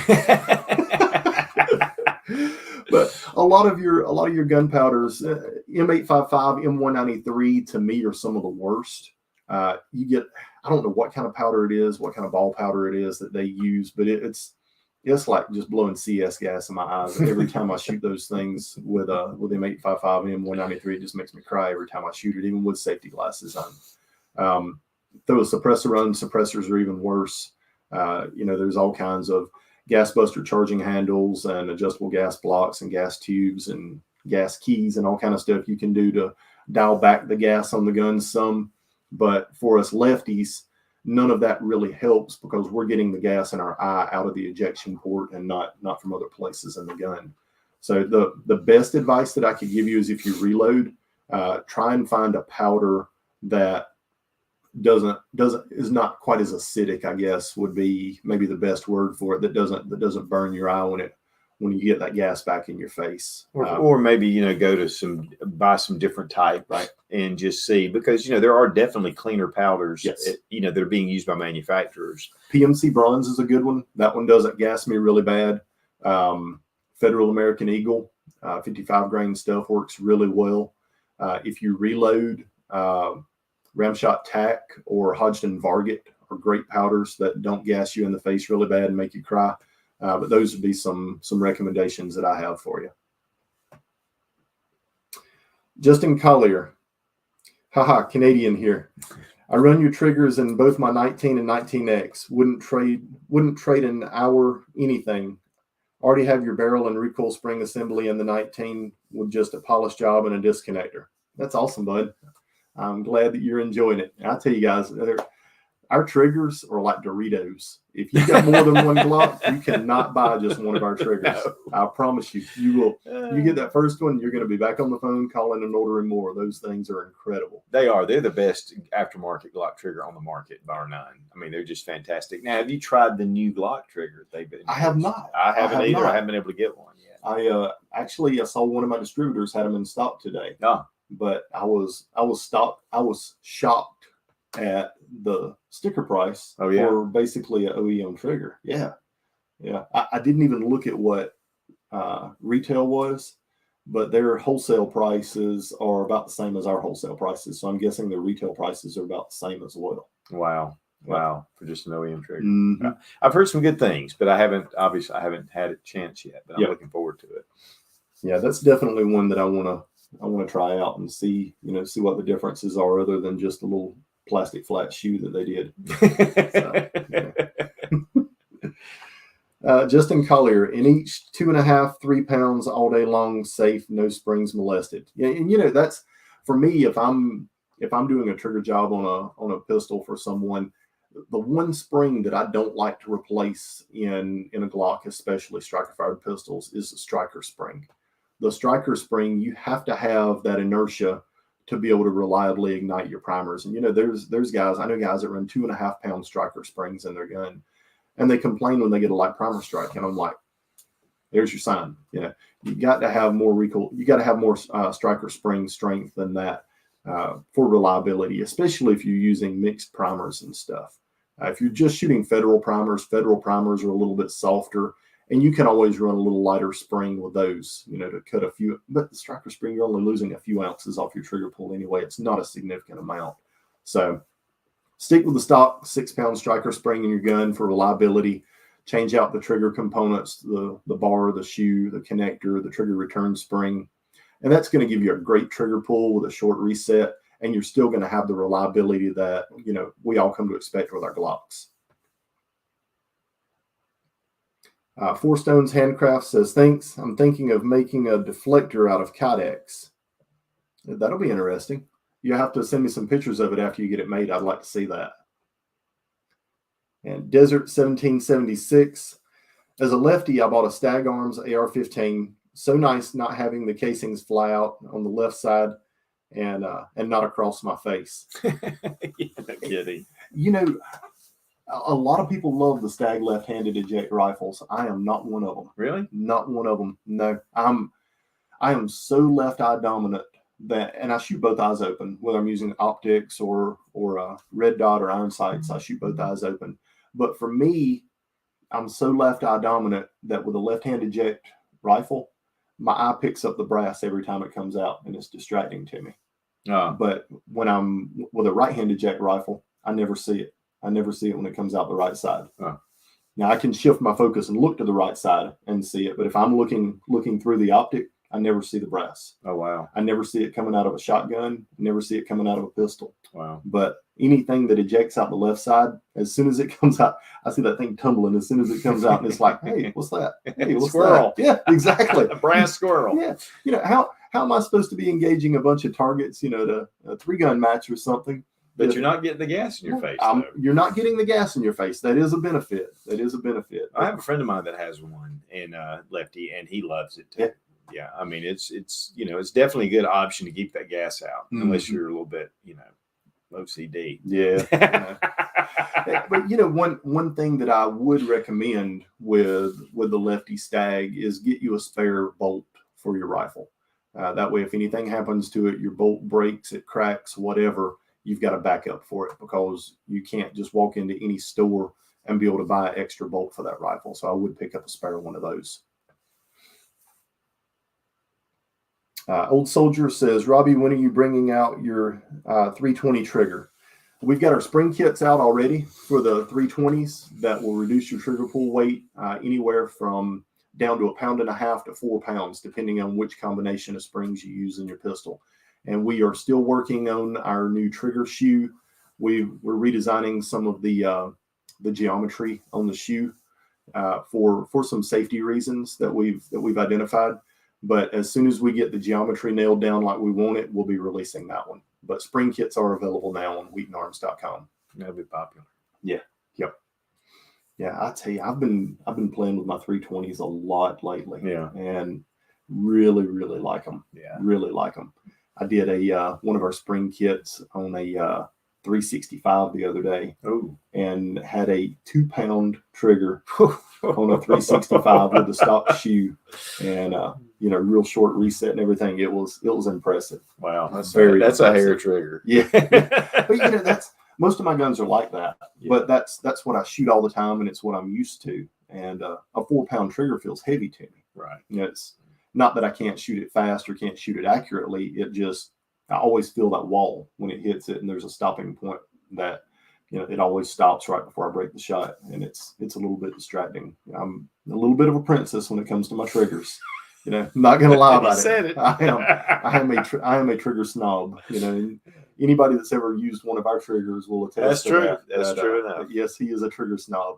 Speaker 1: But a lot of your gunpowders, M855, M193, to me are some of the worst. You get, I don't know what kind of powder it is, what kind of ball powder it is that they use, but it's like just blowing CS gas in my eyes every time I shoot those things with M855 and M193. It just makes me cry every time I shoot it, even with safety glasses on. Throw a suppressor on, suppressors are even worse. There's all kinds of gas buster charging handles and adjustable gas blocks and gas tubes and gas keys and all kind of stuff you can do to dial back the gas on the gun some. But for us lefties, none of that really helps because we're getting the gas in our eye out of the ejection port and not from other places in the gun. So the best advice that I could give you is, if you reload, try and find a powder that is not quite as acidic, I guess would be maybe the best word for it, that doesn't burn your eye when you get that gas back in your face.
Speaker 2: Or maybe, go to buy some different type, right, and just see, because, there are definitely cleaner powders,
Speaker 1: yes,
Speaker 2: that are being used by manufacturers.
Speaker 1: PMC Bronze is a good one. That one doesn't gas me really bad. Federal American Eagle, 55 grain stuff works really well. If you reload, Ramshot Tack or Hodgdon Varget are great powders that don't gas you in the face really bad and make you cry. But those would be some recommendations that I have for you. Justin Collier, haha, Canadian here. I run your triggers in both my 19 and 19X. Wouldn't trade an hour anything. Already have your barrel and recoil spring assembly in the 19 with just a polished job and a disconnector. That's awesome, bud. I'm glad that you're enjoying it. And I'll tell you guys, our triggers are like Doritos. If you got more than one Glock, you cannot buy just one of our triggers. No. I promise you, you will. You get that first one, you're going to be back on the phone calling and ordering more. Those things are incredible.
Speaker 2: They are. They're the best aftermarket Glock trigger on the market, bar none. I mean, they're just fantastic. Now, have you tried the new Glock trigger?
Speaker 1: I have not.
Speaker 2: I haven't either. I haven't been able to get one yet.
Speaker 1: I saw one of my distributors had them in stock today.
Speaker 2: No.
Speaker 1: But I was shocked at the sticker price for basically an OEM trigger. Yeah. I didn't even look at what retail was, but their wholesale prices are about the same as our wholesale prices. So I'm guessing their retail prices are about the same as well.
Speaker 2: Wow. For just an OEM trigger.
Speaker 1: Mm-hmm.
Speaker 2: I've heard some good things, but I haven't had a chance yet, but I'm looking forward to it.
Speaker 1: Yeah, that's definitely one that I want to try out and see what the differences are, other than just a little plastic flat shoe that they did. Justin Collier, in each 2.5-3 pounds all day long, safe, no springs molested. Yeah, and that's for me. If I'm doing a trigger job on a pistol for someone, the one spring that I don't like to replace in a Glock, especially striker fired pistols, is the striker spring. The striker spring, you have to have that inertia to be able to reliably ignite your primers. And there's guys, I know guys that run 2.5 pound striker springs in their gun, and they complain when they get a light primer strike. And I'm like, there's your sign. You know, you got to have more recoil. You got to have more striker spring strength than that for reliability, especially if you're using mixed primers and stuff. If you're just shooting federal primers are a little bit softer, and you can always run a little lighter spring with those, you know, to cut a few. But the striker spring, you're only losing a few ounces off your trigger pull anyway. It's not a significant amount. So stick with the stock 6-pound striker spring in your gun for reliability. Change out the trigger components, the bar, the shoe, the connector, the trigger return spring. And that's going to give you a great trigger pull with a short reset. And you're still going to have the reliability that, you know, we all come to expect with our Glocks. Four Stones Handcraft says, thanks. I'm thinking of making a deflector out of Kydex. That'll be interesting. You have to send me some pictures of it after you get it made. I'd like to see that. And Desert 1776. As a lefty, I bought a Stag Arms AR-15. So nice not having the casings fly out on the left side and not across my face.
Speaker 2: Yeah, no kidding.
Speaker 1: You know, a lot of people love the Stag left-handed eject rifles. I am not one of them.
Speaker 2: Really?
Speaker 1: Not one of them. No, I am so left eye dominant that, and I shoot both eyes open, whether I'm using optics or red dot or iron sights. I shoot both eyes open. But for me, I'm so left eye dominant that with a left-hand eject rifle, my eye picks up the brass every time it comes out, and it's distracting to me. But when I'm with a right-hand eject rifle, I never see it. I never see it when it comes out the right side. Now I can shift my focus and look to the right side and see it, but if I'm looking through the optic, I never see the brass.
Speaker 2: Oh, wow.
Speaker 1: I never see it coming out of a shotgun. I never see it coming out of a pistol.
Speaker 2: Wow.
Speaker 1: But anything that ejects out the left side, as soon as it comes out, I see that thing tumbling as soon as it comes out, and it's like, hey, what's that? Hey, what's
Speaker 2: squirrel.
Speaker 1: That? Yeah, exactly.
Speaker 2: A brass squirrel.
Speaker 1: Yeah. You know, how am I supposed to be engaging a bunch of targets, you know, to a 3-gun match or something?
Speaker 2: But you're not getting the gas in your face.
Speaker 1: You're not getting the gas in your face. That is a benefit. That is a benefit.
Speaker 2: I have a friend of mine that has one, and lefty, and he loves it too. Yeah. I mean, it's you know, it's definitely a good option to keep that gas out, unless you're a little bit, you know, OCD.
Speaker 1: Yeah. But you know, one thing that I would recommend with the lefty Stag is get you a spare bolt for your rifle. That way, if anything happens to it, your bolt breaks, it cracks, whatever, you've got a backup for it, because you can't just walk into any store and be able to buy an extra bolt for that rifle. So I would pick up a spare one of those. Old Soldier says, Robbie, when are you bringing out your 320 trigger? We've got our spring kits out already for the 320s that will reduce your trigger pull weight anywhere from down to 1.5 pounds to 4 pounds, depending on which combination of springs you use in your pistol. And we are still working on our new trigger shoe. We're redesigning some of the geometry on the shoe for some safety reasons that we've identified. But as soon as we get the geometry nailed down like we want it, we'll be releasing that one. But spring kits are available now on WheatonArms.com.
Speaker 2: That'll be popular.
Speaker 1: Yeah. Yep. Yeah, I tell you, I've been playing with my 320s a lot lately.
Speaker 2: Yeah.
Speaker 1: And really, really like them.
Speaker 2: Yeah.
Speaker 1: Really like them. I did one of our spring kits on a 365 the other day.
Speaker 2: Oh.
Speaker 1: And had a 2-pound trigger on a 365 with the stock shoe, and you know, real short reset and everything. It was impressive.
Speaker 2: Wow, that's
Speaker 1: impressive.
Speaker 2: A hair trigger.
Speaker 1: Yeah. But you know, that's most of my guns are like that. Yeah. But that's what I shoot all the time, and it's what I'm used to. And a 4-pound trigger feels heavy to me.
Speaker 2: Right.
Speaker 1: You know, it's not that I can't shoot it fast or can't shoot it accurately. It just, I always feel that wall when it hits it, and there's a stopping point that, you know, it always stops right before I break the shot, and it's a little bit distracting. I'm a little bit of a princess when it comes to my triggers. You know, I'm not gonna lie about it. I am a trigger snob. You know, anybody that's ever used one of our triggers will attest.
Speaker 2: That's
Speaker 1: to
Speaker 2: true.
Speaker 1: That.
Speaker 2: That's true enough.
Speaker 1: Yes, he is a trigger snob,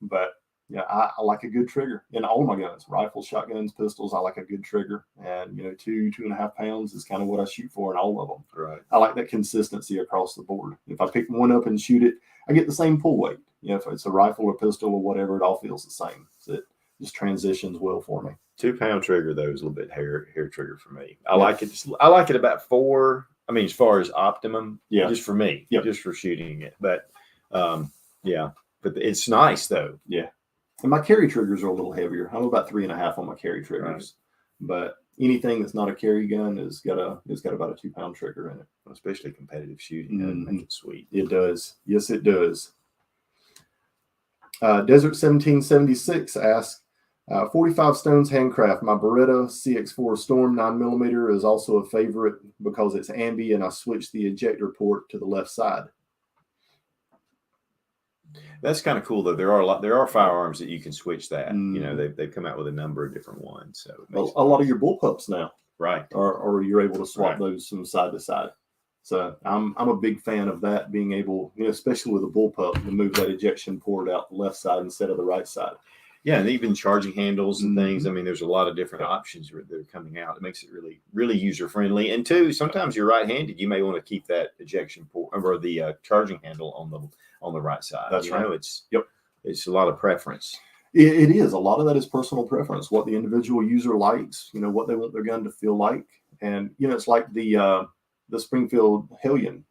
Speaker 1: but yeah, I like a good trigger in all my guns, rifles, shotguns, pistols. I like a good trigger, and you know, 2.5 pounds is kind of what I shoot for in all of them.
Speaker 2: Right.
Speaker 1: I like that consistency across the board. If I pick one up and shoot it, I get the same pull weight. You know, if it's a rifle or pistol or whatever, it all feels the same. So it just transitions well for me.
Speaker 2: 2-pound trigger though is a little bit hair trigger for me. I like it about 4. I mean, as far as optimum, just for me, just for shooting it. But yeah, but it's nice though.
Speaker 1: Yeah. And my carry triggers are a little heavier. I'm about 3.5 on my carry triggers, but anything that's not a carry gun has got about a 2-pound trigger in it.
Speaker 2: Especially competitive shooting, doesn't make it sweet.
Speaker 1: It does. Yes, it does. Desert 1776 asks, 45 Stones Handcraft. My Beretta CX4 Storm 9mm is also a favorite because it's ambi and I switched the ejector port to the left side.
Speaker 2: That's kind of cool, though. There are firearms that you can switch that.
Speaker 1: Mm.
Speaker 2: You know, they've come out with a number of different ones. So
Speaker 1: A lot of your bullpups now,
Speaker 2: right,
Speaker 1: or you're able to swap
Speaker 2: right.
Speaker 1: those from side to side. So I'm a big fan of that, being able, especially with a bullpup, to move that ejection port out the left side instead of the right side.
Speaker 2: Yeah, and even charging handles and things. I mean, there's a lot of different options that are coming out. It makes it really, really user friendly. And two, sometimes you're right-handed. You may want to keep that ejection port or the charging handle on the right side.
Speaker 1: That's right.
Speaker 2: It's a lot of preference.
Speaker 1: It is. A lot of that is personal preference, what the individual user likes, what they want their gun to feel like. And, it's like the Springfield Hellion.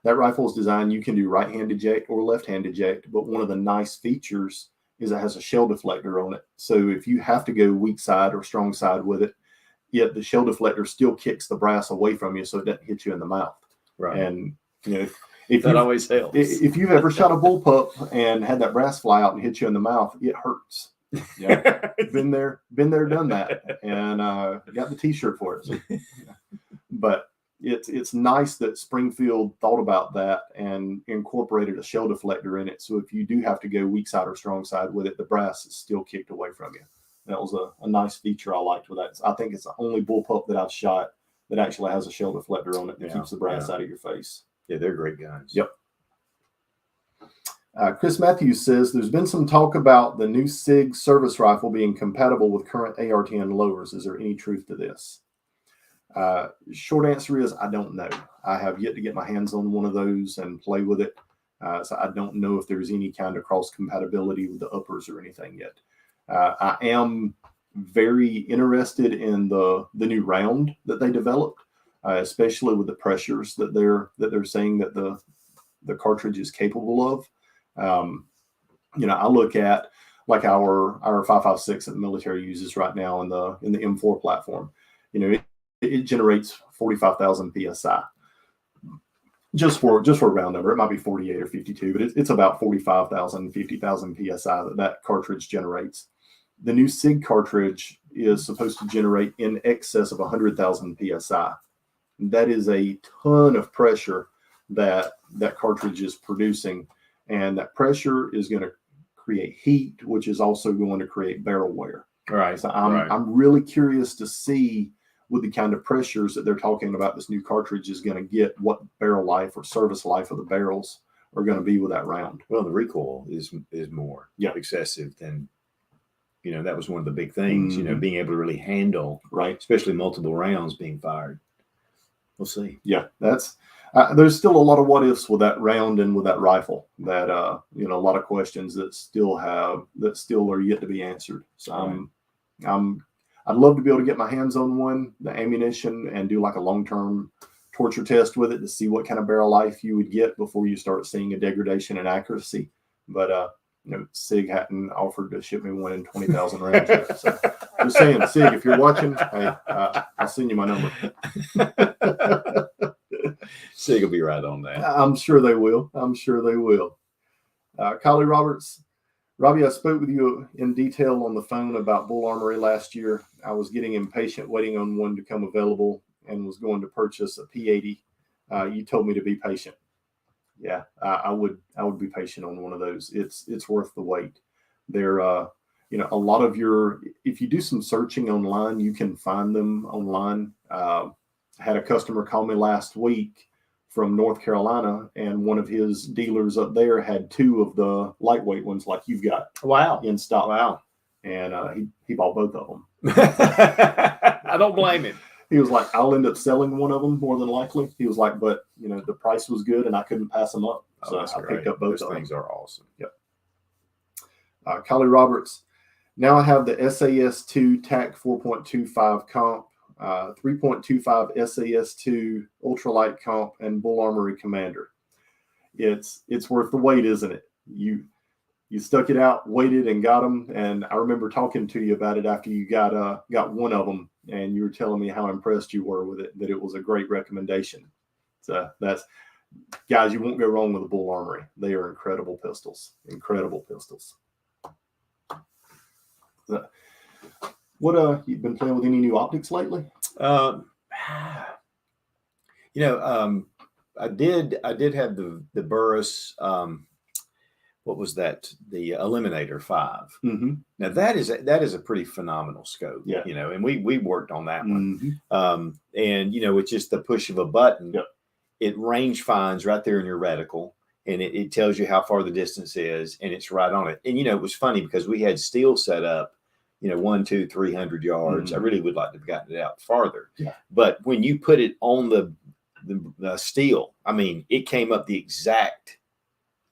Speaker 1: That rifle is designed, you can do right-hand eject or left-hand eject, but one of the nice features is it has a shell deflector on it. So if you have to go weak side or strong side with it, yet the shell deflector still kicks the brass away from you so it doesn't hit you in the mouth.
Speaker 2: Right.
Speaker 1: And,
Speaker 2: if that always helps.
Speaker 1: If you've ever shot a bullpup and had that brass fly out and hit you in the mouth, it hurts. Yeah, been there, done that, and got the T-shirt for it. But it's nice that Springfield thought about that and incorporated a shell deflector in it. So if you do have to go weak side or strong side with it, the brass is still kicked away from you. That was a nice feature I liked with that. I think it's the only bullpup that I've shot that actually has a shell deflector on it that keeps the brass out of your face.
Speaker 2: Yeah, they're great guns.
Speaker 1: Yep. Chris Matthews says there's been some talk about the new SIG service rifle being compatible with current AR-10 lowers. Is there any truth to this? Short answer is I don't know. I have yet to get my hands on one of those and play with it. So I don't know if there's any kind of cross compatibility with the uppers or anything yet. I am very interested in the new round that they developed, especially with the pressures that they're saying that the cartridge is capable of. I look at like our 5.56 that the military uses right now in the M4 platform. It generates 45,000 psi. Just for a round number, it might be 48 or 52, but it's about 45,000, 50,000 psi that cartridge generates. The new SIG cartridge is supposed to generate in excess of 100,000 psi. That is a ton of pressure that cartridge is producing, and that pressure is going to create heat, which is also going to create barrel wear.
Speaker 2: All right.
Speaker 1: So I'm really curious to see, with the kind of pressures that they're talking about, this new cartridge is going to get, what barrel life or service life of the barrels are going to be with that round.
Speaker 2: Well, the recoil is more excessive than, that was one of the big things, being able to really handle,
Speaker 1: right,
Speaker 2: especially multiple rounds being fired. We'll see.
Speaker 1: Yeah, that's there's still a lot of what ifs with that round and with that rifle. That a lot of questions that still are yet to be answered. So I'd love to be able to get my hands on one, the ammunition, and do like a long-term torture test with it to see what kind of barrel life you would get before you start seeing a degradation in accuracy. But SIG hadn't offered to ship me one in 20,000 rounds yet. So just saying, SIG, if you're watching, hey, I'll send you my number.
Speaker 2: SIG will be right on that.
Speaker 1: I'm sure they will. Collie Roberts. Robbie, I spoke with you in detail on the phone about Bull Armory last year. I was getting impatient waiting on one to come available and was going to purchase a P80. You told me to be patient. Yeah, I would be patient on one of those. It's worth the wait. They're a lot of if you do some searching online, you can find them online. I had a customer call me last week from North Carolina, and one of his dealers up there had two of the lightweight ones like you've got.
Speaker 2: Wow.
Speaker 1: In stock.
Speaker 2: Wow.
Speaker 1: And he bought both of them.
Speaker 2: I don't blame him.
Speaker 1: He was like, I'll end up selling one of them more than likely. He was like, but the price was good and I couldn't pass them up. So I picked up both of them.
Speaker 2: Those things are awesome.
Speaker 1: Yep. Collie Roberts. Now I have the SAS2 TAC 4.25 comp, 3.25 SAS2 ultralight comp, and Bull Armory Commander. It's worth the wait, isn't it? you stuck it out, waited, and got them. And I remember talking to you about it after you got one of them, and you were telling me how impressed you were with it, that it was a great recommendation. So that's, guys, you won't go wrong with a Bull Armory. They are incredible pistols. Incredible pistols. So, what you've been playing with any new optics lately?
Speaker 2: I did have the Burris. What was that? The Eliminator 5.
Speaker 1: Mm-hmm.
Speaker 2: Now that is a pretty phenomenal scope.
Speaker 1: Yeah.
Speaker 2: And we worked on that one.
Speaker 1: Mm-hmm.
Speaker 2: And with just the push of a button,
Speaker 1: yep.
Speaker 2: It range finds right there in your reticle, and it tells you how far the distance is, and it's right on it. And it was funny because we had steel set up, 100, 200, 300 yards.
Speaker 1: Mm-hmm.
Speaker 2: I really would like to have gotten it out farther.
Speaker 1: Yeah.
Speaker 2: But when you put it on the steel, I mean, it came up the exact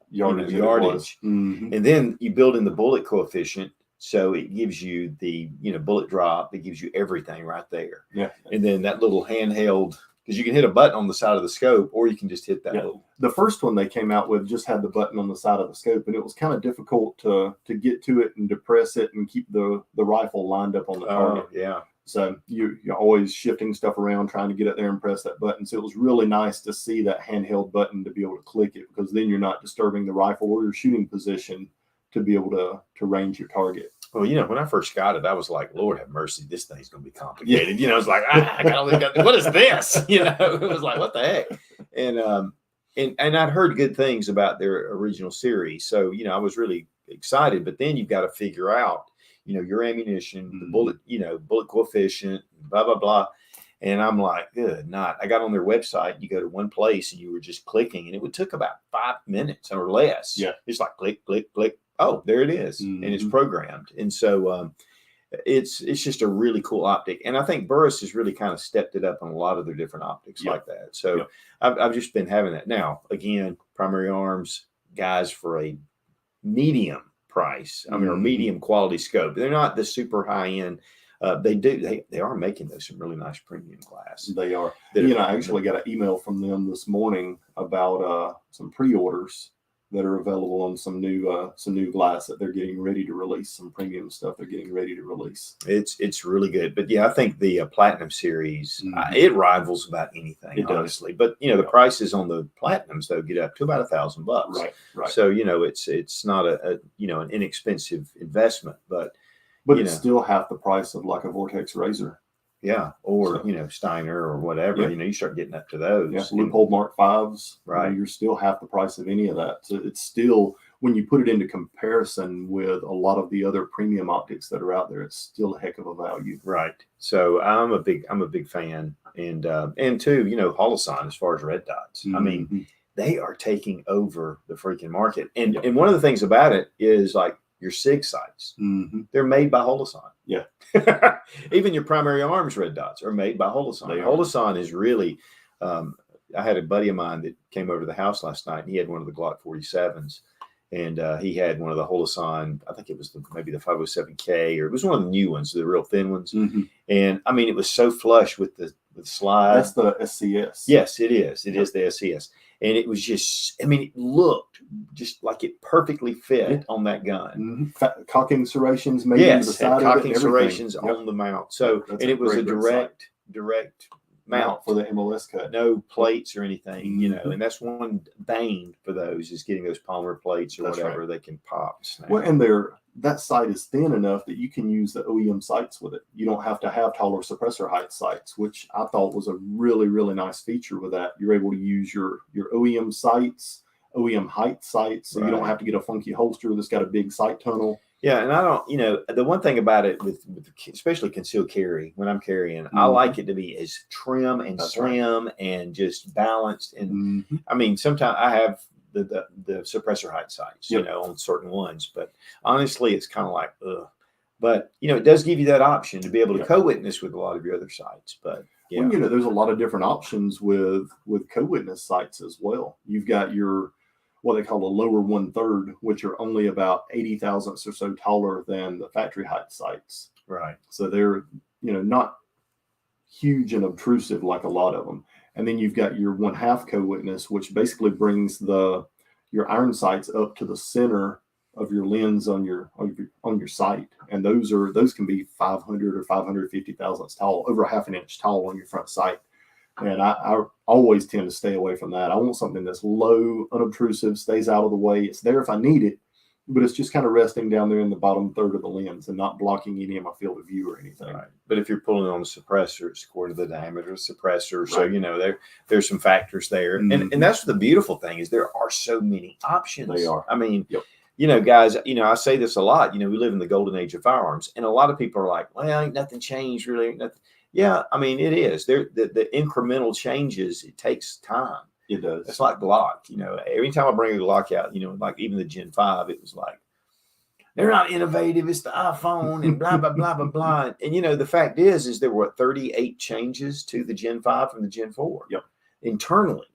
Speaker 2: yardage.
Speaker 1: Mm-hmm.
Speaker 2: And then you build in the bullet coefficient, so it gives you the bullet drop. It gives you everything right there.
Speaker 1: Yeah.
Speaker 2: And then that little handheld, because you can hit a button on the side of the scope, or you can just hit that little.
Speaker 1: The first one they came out with just had the button on the side of the scope, and it was kind of difficult to get to it and depress it and keep the rifle lined up on the target.
Speaker 2: Yeah.
Speaker 1: So you're always shifting stuff around, trying to get it there and press that button. So it was really nice to see that handheld button to be able to click it, because then you're not disturbing the rifle or your shooting position to be able to range your target.
Speaker 2: Well, when I first got it, I was like, Lord have mercy, this thing's going to be complicated. I was like, what is this? It was like, what the heck? And I'd heard good things about their original series. So, I was really excited, but then you've got to figure out, your ammunition, the bullet, bullet coefficient, blah, blah, blah. And I'm like, good night. I got on their website. You go to one place and you were just clicking, and it would took about 5 minutes or less.
Speaker 1: Yeah.
Speaker 2: It's like click, click, click. Oh, there it is.
Speaker 1: Mm-hmm.
Speaker 2: And it's programmed. And so it's just a really cool optic. And I think Burris has really kind of stepped it up on a lot of their different optics like that. So I've just been having that. Now, again, Primary Arms guys for a medium price, or medium quality scope. They're not the super high end. They are making those some really nice premium glass.
Speaker 1: They are. I actually got an email from them this morning about some pre-orders that are available on some new glass that they're getting ready to release, some premium stuff they're getting ready to release.
Speaker 2: It's really good. But I think the Platinum series, it rivals about anything, honestly. But the prices on the Platinums though get up to about $1,000.
Speaker 1: Right.
Speaker 2: So it's not an inexpensive investment, but
Speaker 1: it's still half the price of like a Vortex Razor.
Speaker 2: Yeah, or Steiner or whatever. You start getting up to those.
Speaker 1: Yeah, Loophole Mark 5s.
Speaker 2: Right.
Speaker 1: You're still half the price of any of that. So it's still, when you put it into comparison with a lot of the other premium optics that are out there, it's still a heck of a value.
Speaker 2: Right. So I'm a big fan, and too, Holosun as far as red dots.
Speaker 1: Mm-hmm.
Speaker 2: I mean, they are taking over the freaking market. And one of the things about it is like your SIG sights.
Speaker 1: Mm-hmm.
Speaker 2: They're made by Holosun.
Speaker 1: Yeah.
Speaker 2: Even your Primary Arms red dots are made by Holosun. Holosun is really, I had a buddy of mine that came over to the house last night, and he had one of the Glock 47s, and he had one of the Holosun, I think it was maybe the 507K, or it was one of the new ones, the real thin ones.
Speaker 1: Mm-hmm.
Speaker 2: And I mean, it was so flush with the slide.
Speaker 1: That's the SCS.
Speaker 2: Yes, it is. It is the SCS. And it was just, it looked just like it perfectly fit on that gun.
Speaker 1: Mm-hmm. Cocking serrations made into the side
Speaker 2: cocking
Speaker 1: of it.
Speaker 2: serrations on the mount. So, and it was a direct mount
Speaker 1: for the MLS cut.
Speaker 2: No plates or anything,
Speaker 1: Mm-hmm.
Speaker 2: and that's one bane for those is getting those polymer plates or whatever they can pop. Snap.
Speaker 1: Well, and that sight is thin enough that you can use the OEM sights with it. You don't have to have taller suppressor height sights, which I thought was a really, really nice feature with that. You're able to use your OEM sights, OEM height sights, so you don't have to get a funky holster that's got a big sight tunnel.
Speaker 2: Yeah, and I don't, the one thing about it with especially concealed carry, when I'm carrying, I like it to be as trim and slim and just balanced. And I mean, sometimes I have the suppressor height sights, on certain ones, but honestly, it's kind of like, ugh. But, it does give you that option to be able to co-witness with a lot of your other sites. But,
Speaker 1: well, there's a lot of different options with co-witness sites as well. You've got your, what they call a lower 1/3, which are only about 80 thousandths or so taller than the factory height sights.
Speaker 2: Right.
Speaker 1: So they're, not huge and obtrusive like a lot of them. And then you've got your 1/2 co-witness, which basically brings your iron sights up to the center of your lens on your sight, and those can be 500 or 550 thousandths tall, over a half an inch tall on your front sight. And I always tend to stay away from that. I want something that's low, unobtrusive, stays out of the way. It's there if I need it, but it's just kind of resting down there in the bottom third of the lens and not blocking any of my field of view or anything.
Speaker 2: Right. But if you're pulling on a suppressor, it's according to the diameter of the suppressor. So, there's some factors there.
Speaker 1: Mm-hmm.
Speaker 2: And that's the beautiful thing is there are so many options.
Speaker 1: They are.
Speaker 2: I mean,
Speaker 1: yep.
Speaker 2: Guys, I say this a lot, we live in the golden age of firearms. And a lot of people are like, well, ain't nothing changed really. Ain't nothing. Yeah, I mean, it is. The incremental changes, it takes time.
Speaker 1: It does.
Speaker 2: It's like Glock. Every time I bring a Glock out, like even the Gen 5, it was like, they're not innovative. It's the iPhone and blah, blah, blah, blah, blah. And, the fact is there were 38 changes to the Gen 5 from the Gen 4 internally.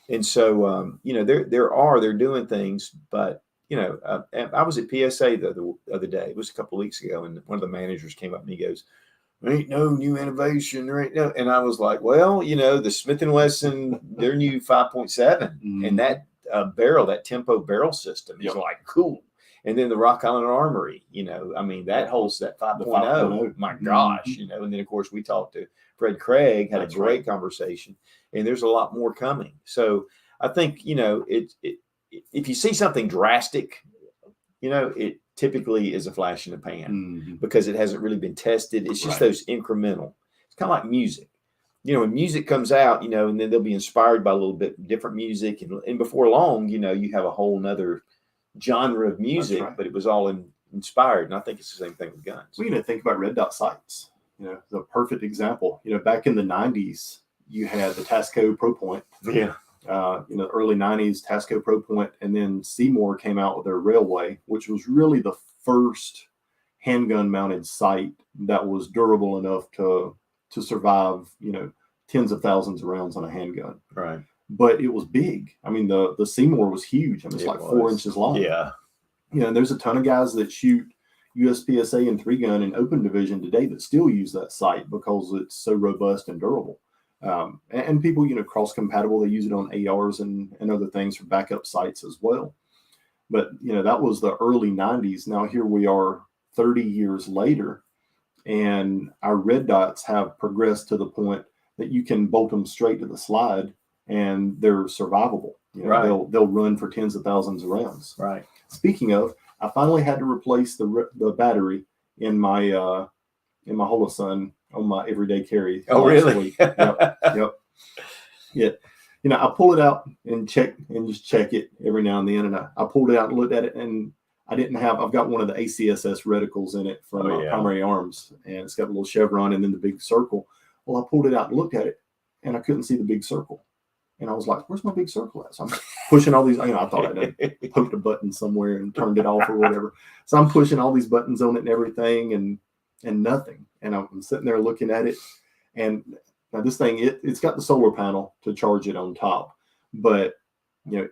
Speaker 2: And so, they're doing things. But, I was at PSA the other day. It was a couple of weeks ago. And one of the managers came up and he goes, there ain't no new innovation. There ain't no. And I was like, well, the Smith & Wesson, their new 5.7 and that barrel, that Tempo barrel system is like cool. And then the Rock Island Armory, that holds that 5.0. My gosh, and then of course we talked to Fred Craig, had a great conversation, and there's a lot more coming. So I think, if you see something drastic, it typically is a flash in the pan because it hasn't really been tested. It's just those incremental. It's kind of like music. When music comes out, and then they'll be inspired by a little bit different music. And before long, you have a whole nother genre of music, but it was all inspired. And I think it's the same thing with guns.
Speaker 1: Well, think about red dot sights. The perfect example. Back in the 90s, you had the Tasco Pro Point.
Speaker 2: Yeah.
Speaker 1: Early 90s, Tasco Pro Point, and then Seymour came out with their Railway, which was really the first handgun mounted sight that was durable enough to survive, tens of thousands of rounds on a handgun.
Speaker 2: Right.
Speaker 1: But it was big. I mean, the Seymour was huge. I mean, it's like 4 inches long.
Speaker 2: Yeah.
Speaker 1: And there's a ton of guys that shoot USPSA and 3-gun in open division today that still use that sight because it's so robust and durable. And people, cross compatible, they use it on ARs and other things for backup sights as well. But, that was the early 90s. Now here we are 30 years later, and our red dots have progressed to the point that you can bolt them straight to the slide and they're survivable. They'll run for tens of thousands of rounds.
Speaker 2: Right.
Speaker 1: Speaking of, I finally had to replace the battery in my Holosun on my everyday carry.
Speaker 2: Oh, really?
Speaker 1: Week. Yep. Yeah. I pull it out and check it every now and then. And I pulled it out and looked at it, and I've got one of the ACSS reticles in it from Primary Arms, and it's got a little chevron and then the big circle. Well, I pulled it out and looked at it, and I couldn't see the big circle. And I was like, where's my big circle at? So I'm pushing all these, I thought I'd poked a button somewhere and turned it off or whatever. So I'm pushing all these buttons on it and everything, and nothing. And I'm sitting there looking at it. And now this thing, it's got the solar panel to charge it on top, but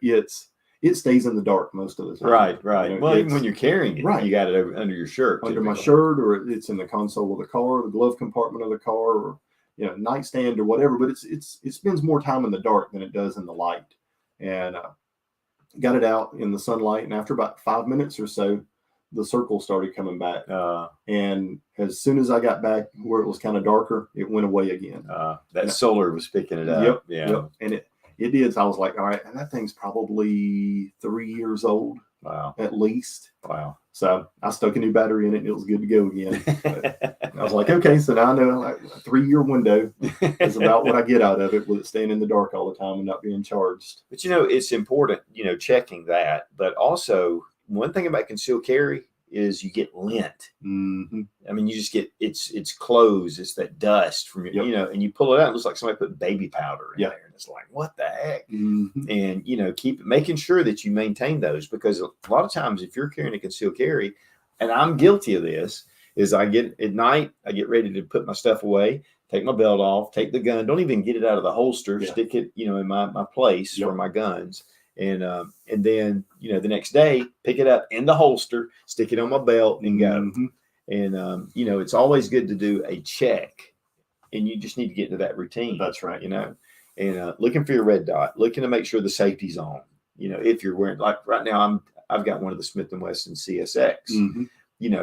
Speaker 1: it stays in the dark most of the time.
Speaker 2: Right. Well, even when you're carrying it, you got it under your shirt.
Speaker 1: Under my shirt, or it's in the console of the car, the glove compartment of the car, or nightstand or whatever, but it spends more time in the dark than it does in the light. And got it out in the sunlight, and after about 5 minutes or so, the circle started coming back. And as soon as I got back where it was kind of darker, it went away again.
Speaker 2: Solar was picking it up.
Speaker 1: Yep. And it did. So I was like, all right, and that thing's probably 3 years old.
Speaker 2: Wow.
Speaker 1: At least.
Speaker 2: Wow.
Speaker 1: So I stuck a new battery in it and it was good to go again. I was like, okay, so now I know like a 3-year window is about what I get out of it with it staying in the dark all the time and not being charged.
Speaker 2: But it's important, checking that. But also one thing about concealed carry is you get lint.
Speaker 1: Mm-hmm.
Speaker 2: I mean, you just get it's clothes, it's that dust from your, and you pull it out, it looks like somebody put baby powder in there. And it's like, what the heck?
Speaker 1: Mm-hmm.
Speaker 2: And keep making sure that you maintain those, because a lot of times if you're carrying a concealed carry, and I'm guilty of this, is I get at night, I get ready to put my stuff away, take my belt off, take the gun, don't even get it out of the holster, stick it, in my place for my guns. And then, the next day, pick it up in the holster, stick it on my belt and go.
Speaker 1: Mm-hmm.
Speaker 2: And, it's always good to do a check, and you just need to get into that routine.
Speaker 1: That's right.
Speaker 2: And looking for your red dot, looking to make sure the safety's on, if you're wearing, like right now, I've got one of the Smith & Wesson CSX,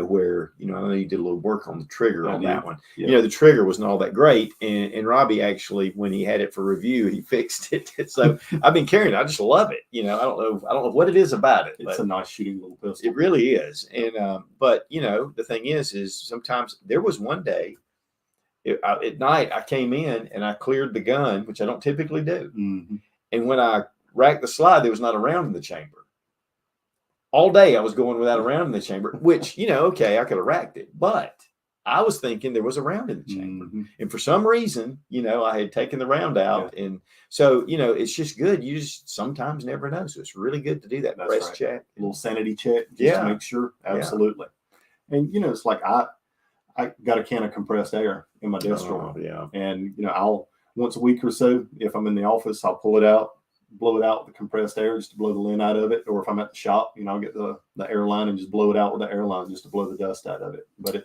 Speaker 2: where, I know you did a little work on the trigger on that one.
Speaker 1: Yeah.
Speaker 2: The trigger wasn't all that great. And Robbie actually, when he had it for review, he fixed it. So I've been carrying it. I just love it. I don't know what it is about it.
Speaker 1: It's a nice shooting little pistol.
Speaker 2: It really is. And, but the thing is sometimes there was one day at night I came in and I cleared the gun, which I don't typically do. And when I racked the slide, there was not a round in the chamber. All day I was going without a round in the chamber, which, okay, I could have racked it, but I was thinking there was a round in the chamber. And for some reason, I had taken the round out. Yeah. And so, it's just good. You just sometimes never know. So it's really good to do that press check.
Speaker 1: A little sanity check just to make sure. Absolutely. Yeah. And, it's like I got a can of compressed air in my desk drawer.
Speaker 2: Yeah.
Speaker 1: And, I'll once a week or so, if I'm in the office, I'll pull it out, blow it out with the compressed air just to blow the lint out of it. Or if I'm at the shop, I'll get the airline and just blow it out with the airline just to blow the dust out of it. But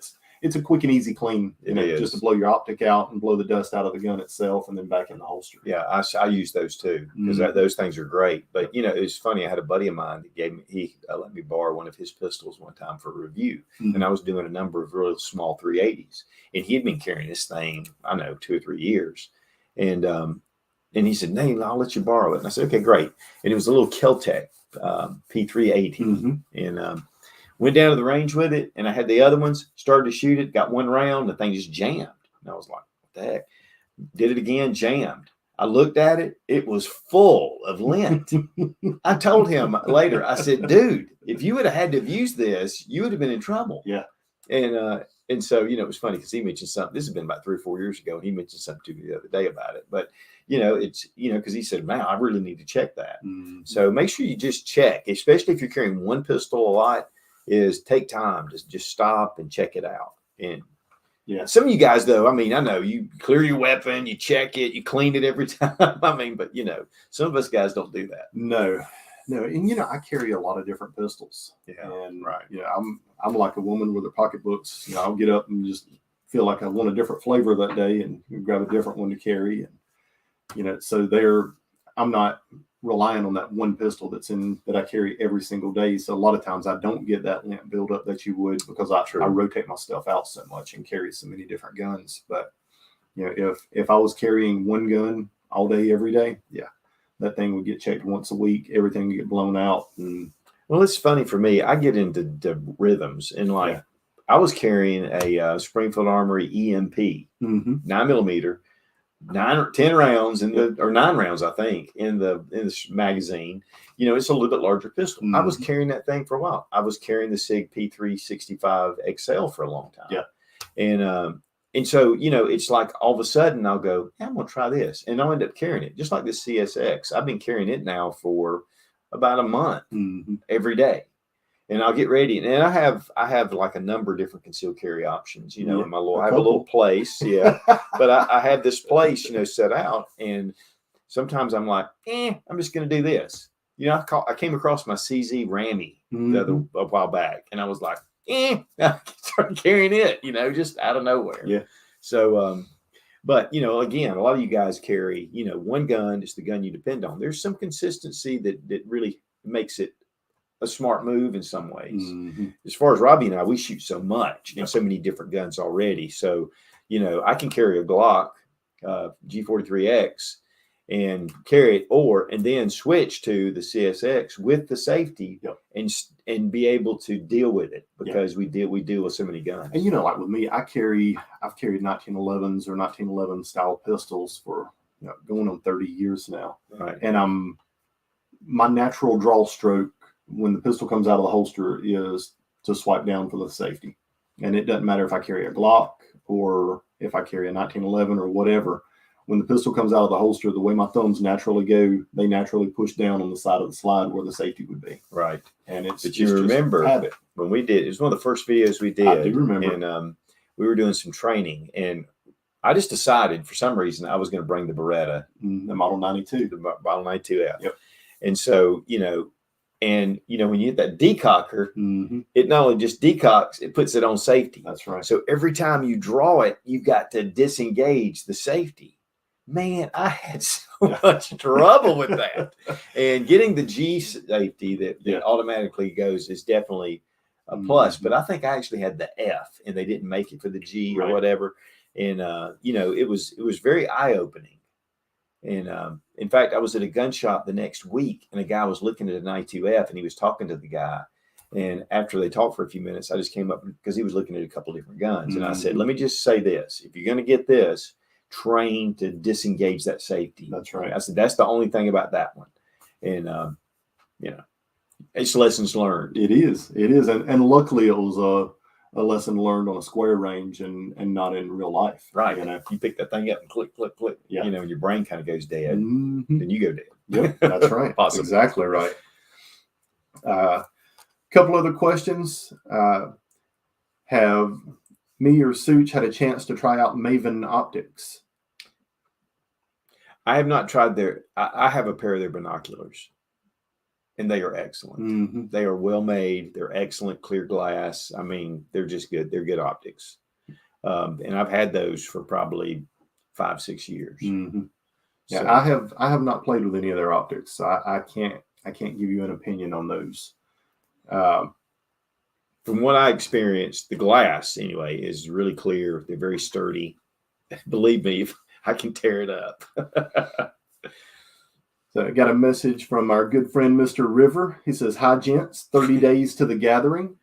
Speaker 1: it's a quick and easy clean, just to blow your optic out and blow the dust out of the gun itself and then back in the holster.
Speaker 2: Yeah, I use those too because those things are great. But it's funny. I had a buddy of mine that he let me borrow one of his pistols one time for review, and I was doing a number of really small 380s, and he had been carrying this thing 2 or 3 years, and he said, "Nate, I'll let you borrow it." And I said, "Okay, great." And it was a little Kel-Tec P380, and went down to the range with it, and I had the other ones, started to shoot it, got one round, the thing just jammed. And I was like, what the heck? Did it again, jammed. I looked at it, it was full of lint. I told him later, I said, dude, if you would have had to have used this, you would have been in trouble.
Speaker 1: Yeah.
Speaker 2: And so, it was funny because he mentioned something, this has been about 3 or 4 years ago, and he mentioned something to me the other day about it. But, it's, because he said, man, I really need to check that. So make sure you just check, especially if you're carrying one pistol a lot, is take time to just stop and check it out. And some of you guys, though, I know you clear your weapon, you check it, you clean it every time. But some of us guys don't do that.
Speaker 1: No. And I carry a lot of different pistols.
Speaker 2: Yeah.
Speaker 1: And I'm like a woman with her pocketbooks. I'll get up and just feel like I want a different flavor that day and grab a different one to carry. And so I'm not relying on that one pistol that I carry every single day. So a lot of times I don't get that lint buildup that you would because I rotate my stuff out so much and carry so many different guns. But if I was carrying one gun all day, every day, that thing would get checked once a week. Everything would get blown out.
Speaker 2: Well, it's funny for me. I get into the rhythms and I was carrying a Springfield Armory EMP 9mm. 9 or 10 rounds or 9 rounds, I think, in this magazine. It's a little bit larger pistol. I was carrying that thing for a while. I was carrying the SIG P365 XL for a long time. Yeah. And so, it's like all of a sudden I'll go, I'm going to try this. And I'll end up carrying it. Just like the CSX. I've been carrying it now for about a month every day. And I'll get ready. And I have like a number of different concealed carry options, in my I have a little place. Yeah. But I have this place, set out. And sometimes I'm like, I'm just going to do this. I came across my CZ Rammy a while back. And I was like, I started carrying it, just out of nowhere.
Speaker 1: Yeah.
Speaker 2: So, but, again, a lot of you guys carry, one gun. It's the gun you depend on. There's some consistency that really makes it a smart move in some ways. As far as Robbie and I, we shoot so much and so many different guns already. So, I can carry a Glock G43X and carry it and then switch to the CSX with the safety and be able to deal with it because we deal with so many guns.
Speaker 1: And like with me, I've carried 1911s or 1911 style pistols for going on 30 years now.
Speaker 2: Right.
Speaker 1: And my natural draw stroke when the pistol comes out of the holster is to swipe down for the safety. And it doesn't matter if I carry a Glock or if I carry a 1911 or whatever. When the pistol comes out of the holster, the way my thumbs naturally go, they naturally push down on the side of the slide where the safety would be.
Speaker 2: Right.
Speaker 1: And
Speaker 2: but you remember
Speaker 1: habit.
Speaker 2: When we did, it was one of the first videos we did.
Speaker 1: I do remember.
Speaker 2: And we were doing some training, and I just decided for some reason I was going to bring the Beretta,
Speaker 1: the Model 92,
Speaker 2: the Model 92 out.
Speaker 1: Yep.
Speaker 2: And so, when you hit that decocker, it not only just decocks, it puts it on safety.
Speaker 1: That's right.
Speaker 2: So every time you draw it, you've got to disengage the safety. Man, I had so much trouble with that. And getting the G safety that automatically goes is definitely a plus. But I think I actually had the F, and they didn't make it for the G or whatever. And it was very eye opening. And in fact, I was at a gun shop the next week, and a guy was looking at an I2F, and he was talking to the guy. And after they talked for a few minutes, I just came up because he was looking at a couple of different guns. And I said, let me just say this. If you're going to get this, train to disengage that safety.
Speaker 1: That's right.
Speaker 2: I said, that's the only thing about that one. And, it's lessons learned.
Speaker 1: It is. And luckily it was a lesson learned on a square range and not in real life.
Speaker 2: Right. You pick that thing up and click, and your brain kind of goes dead. Then you go dead.
Speaker 1: Yep, that's right.
Speaker 2: Possibly.
Speaker 1: Exactly right. Couple other questions. Have me or Sootch had a chance to try out Maven Optics?
Speaker 2: I have not tried I have a pair of their binoculars, and they are excellent. They are well made. They're excellent clear glass. I mean, they're just good. They're good optics. And I've had those for probably 5-6 years.
Speaker 1: Yeah, so, I have not played with any of their optics, so I can't give you an opinion on those.
Speaker 2: From what I experienced, the glass anyway is really clear. They're very sturdy. Believe me, I can tear it up.
Speaker 1: So I got a message from our good friend, Mr. River. He says, hi, gents, 30 days to the gathering.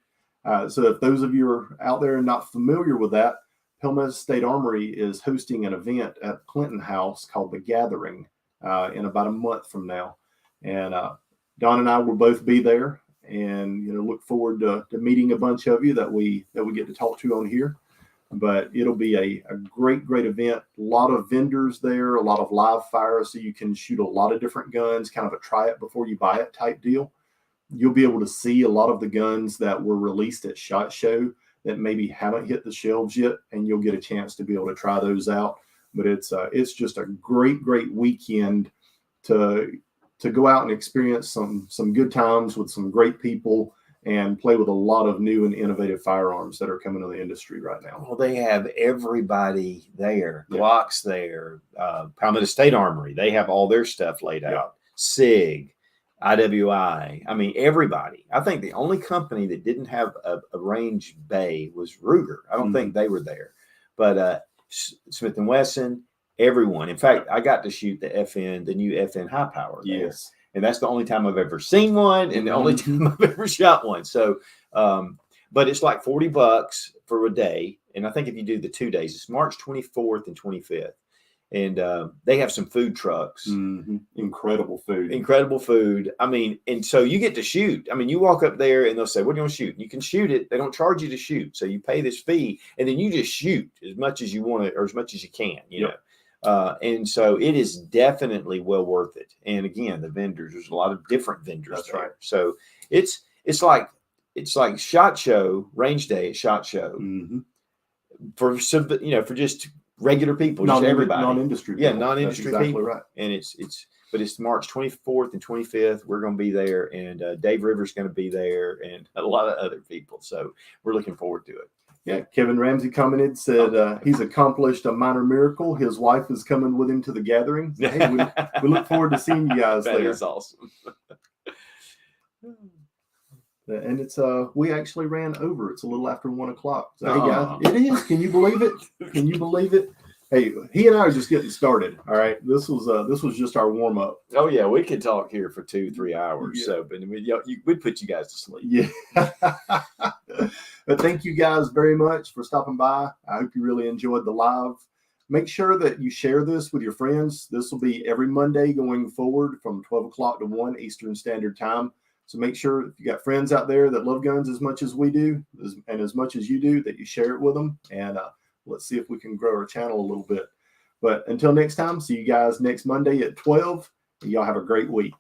Speaker 1: So if those of you are out there and not familiar with that, Pelham State Armory is hosting an event at Clinton House called The Gathering in about a month from now. And Don and I will both be there, and look forward to meeting a bunch of you that we get to talk to on here. But it'll be a great event. A lot of vendors there, a lot of live fire, so you can shoot a lot of different guns, kind of a try it before you buy it type deal. You'll be able to see a lot of the guns that were released at SHOT Show that maybe haven't hit the shelves yet, and you'll get a chance to be able to try those out. But it's just a great weekend to go out and experience some good times with some great people and play with a lot of new and innovative firearms that are coming to the industry right now.
Speaker 2: Well, they have everybody there. Glock's there. Palmetto State Armory, they have all their stuff laid out. SIG, IWI. I mean, everybody. I think the only company that didn't have a range bay was Ruger. I don't think they were there. But Smith & Wesson, everyone. In fact, I got to shoot the new FN high power there.
Speaker 1: Yes.
Speaker 2: And that's the only time I've ever seen one, and the only time I've ever shot one. So, but it's like $40 for a day. And I think if you do the 2 days, it's March 24th and 25th. And they have some food trucks.
Speaker 1: Incredible
Speaker 2: food. I mean, and so you get to shoot. I mean, you walk up there and they'll say, what do you want to shoot? And you can shoot it. They don't charge you to shoot. So you pay this fee, and then you just shoot as much as you want to, or as much as you can, you know. And so it is definitely well worth it. And again, the vendors, there's a lot of different vendors.
Speaker 1: That's
Speaker 2: there.
Speaker 1: right.
Speaker 2: So it's like SHOT Show, range day at SHOT Show for some, for just regular people, just everybody,
Speaker 1: non-industry.
Speaker 2: Yeah. Non-industry
Speaker 1: exactly
Speaker 2: people.
Speaker 1: Right.
Speaker 2: And it's March 24th and 25th. We're going to be there, and Dave Rivers going to be there, and a lot of other people. So we're looking forward to it.
Speaker 1: Yeah, Kevin Ramsey commented, said he's accomplished a minor miracle. His wife is coming with him to the gathering. Hey, we look forward to seeing you guys there.
Speaker 2: That is awesome.
Speaker 1: And it's we actually ran over. It's a little after 1 o'clock. So hey guys, it is. Can you believe it? Can you believe it? Hey, he and I are just getting started. All right, this was just our warm up.
Speaker 2: Oh yeah, we could talk here for 2-3 hours. So, but we'd put you guys to sleep.
Speaker 1: Yeah. But thank you guys very much for stopping by. I hope you really enjoyed the live. Make sure that you share this with your friends. This will be every Monday going forward from 12 o'clock to 1 Eastern Standard Time. So make sure if you got friends out there that love guns as much as we do, and as much as you do, that you share it with them. And let's see if we can grow our channel a little bit. But until next time, see you guys next Monday at 12. Y'all have a great week.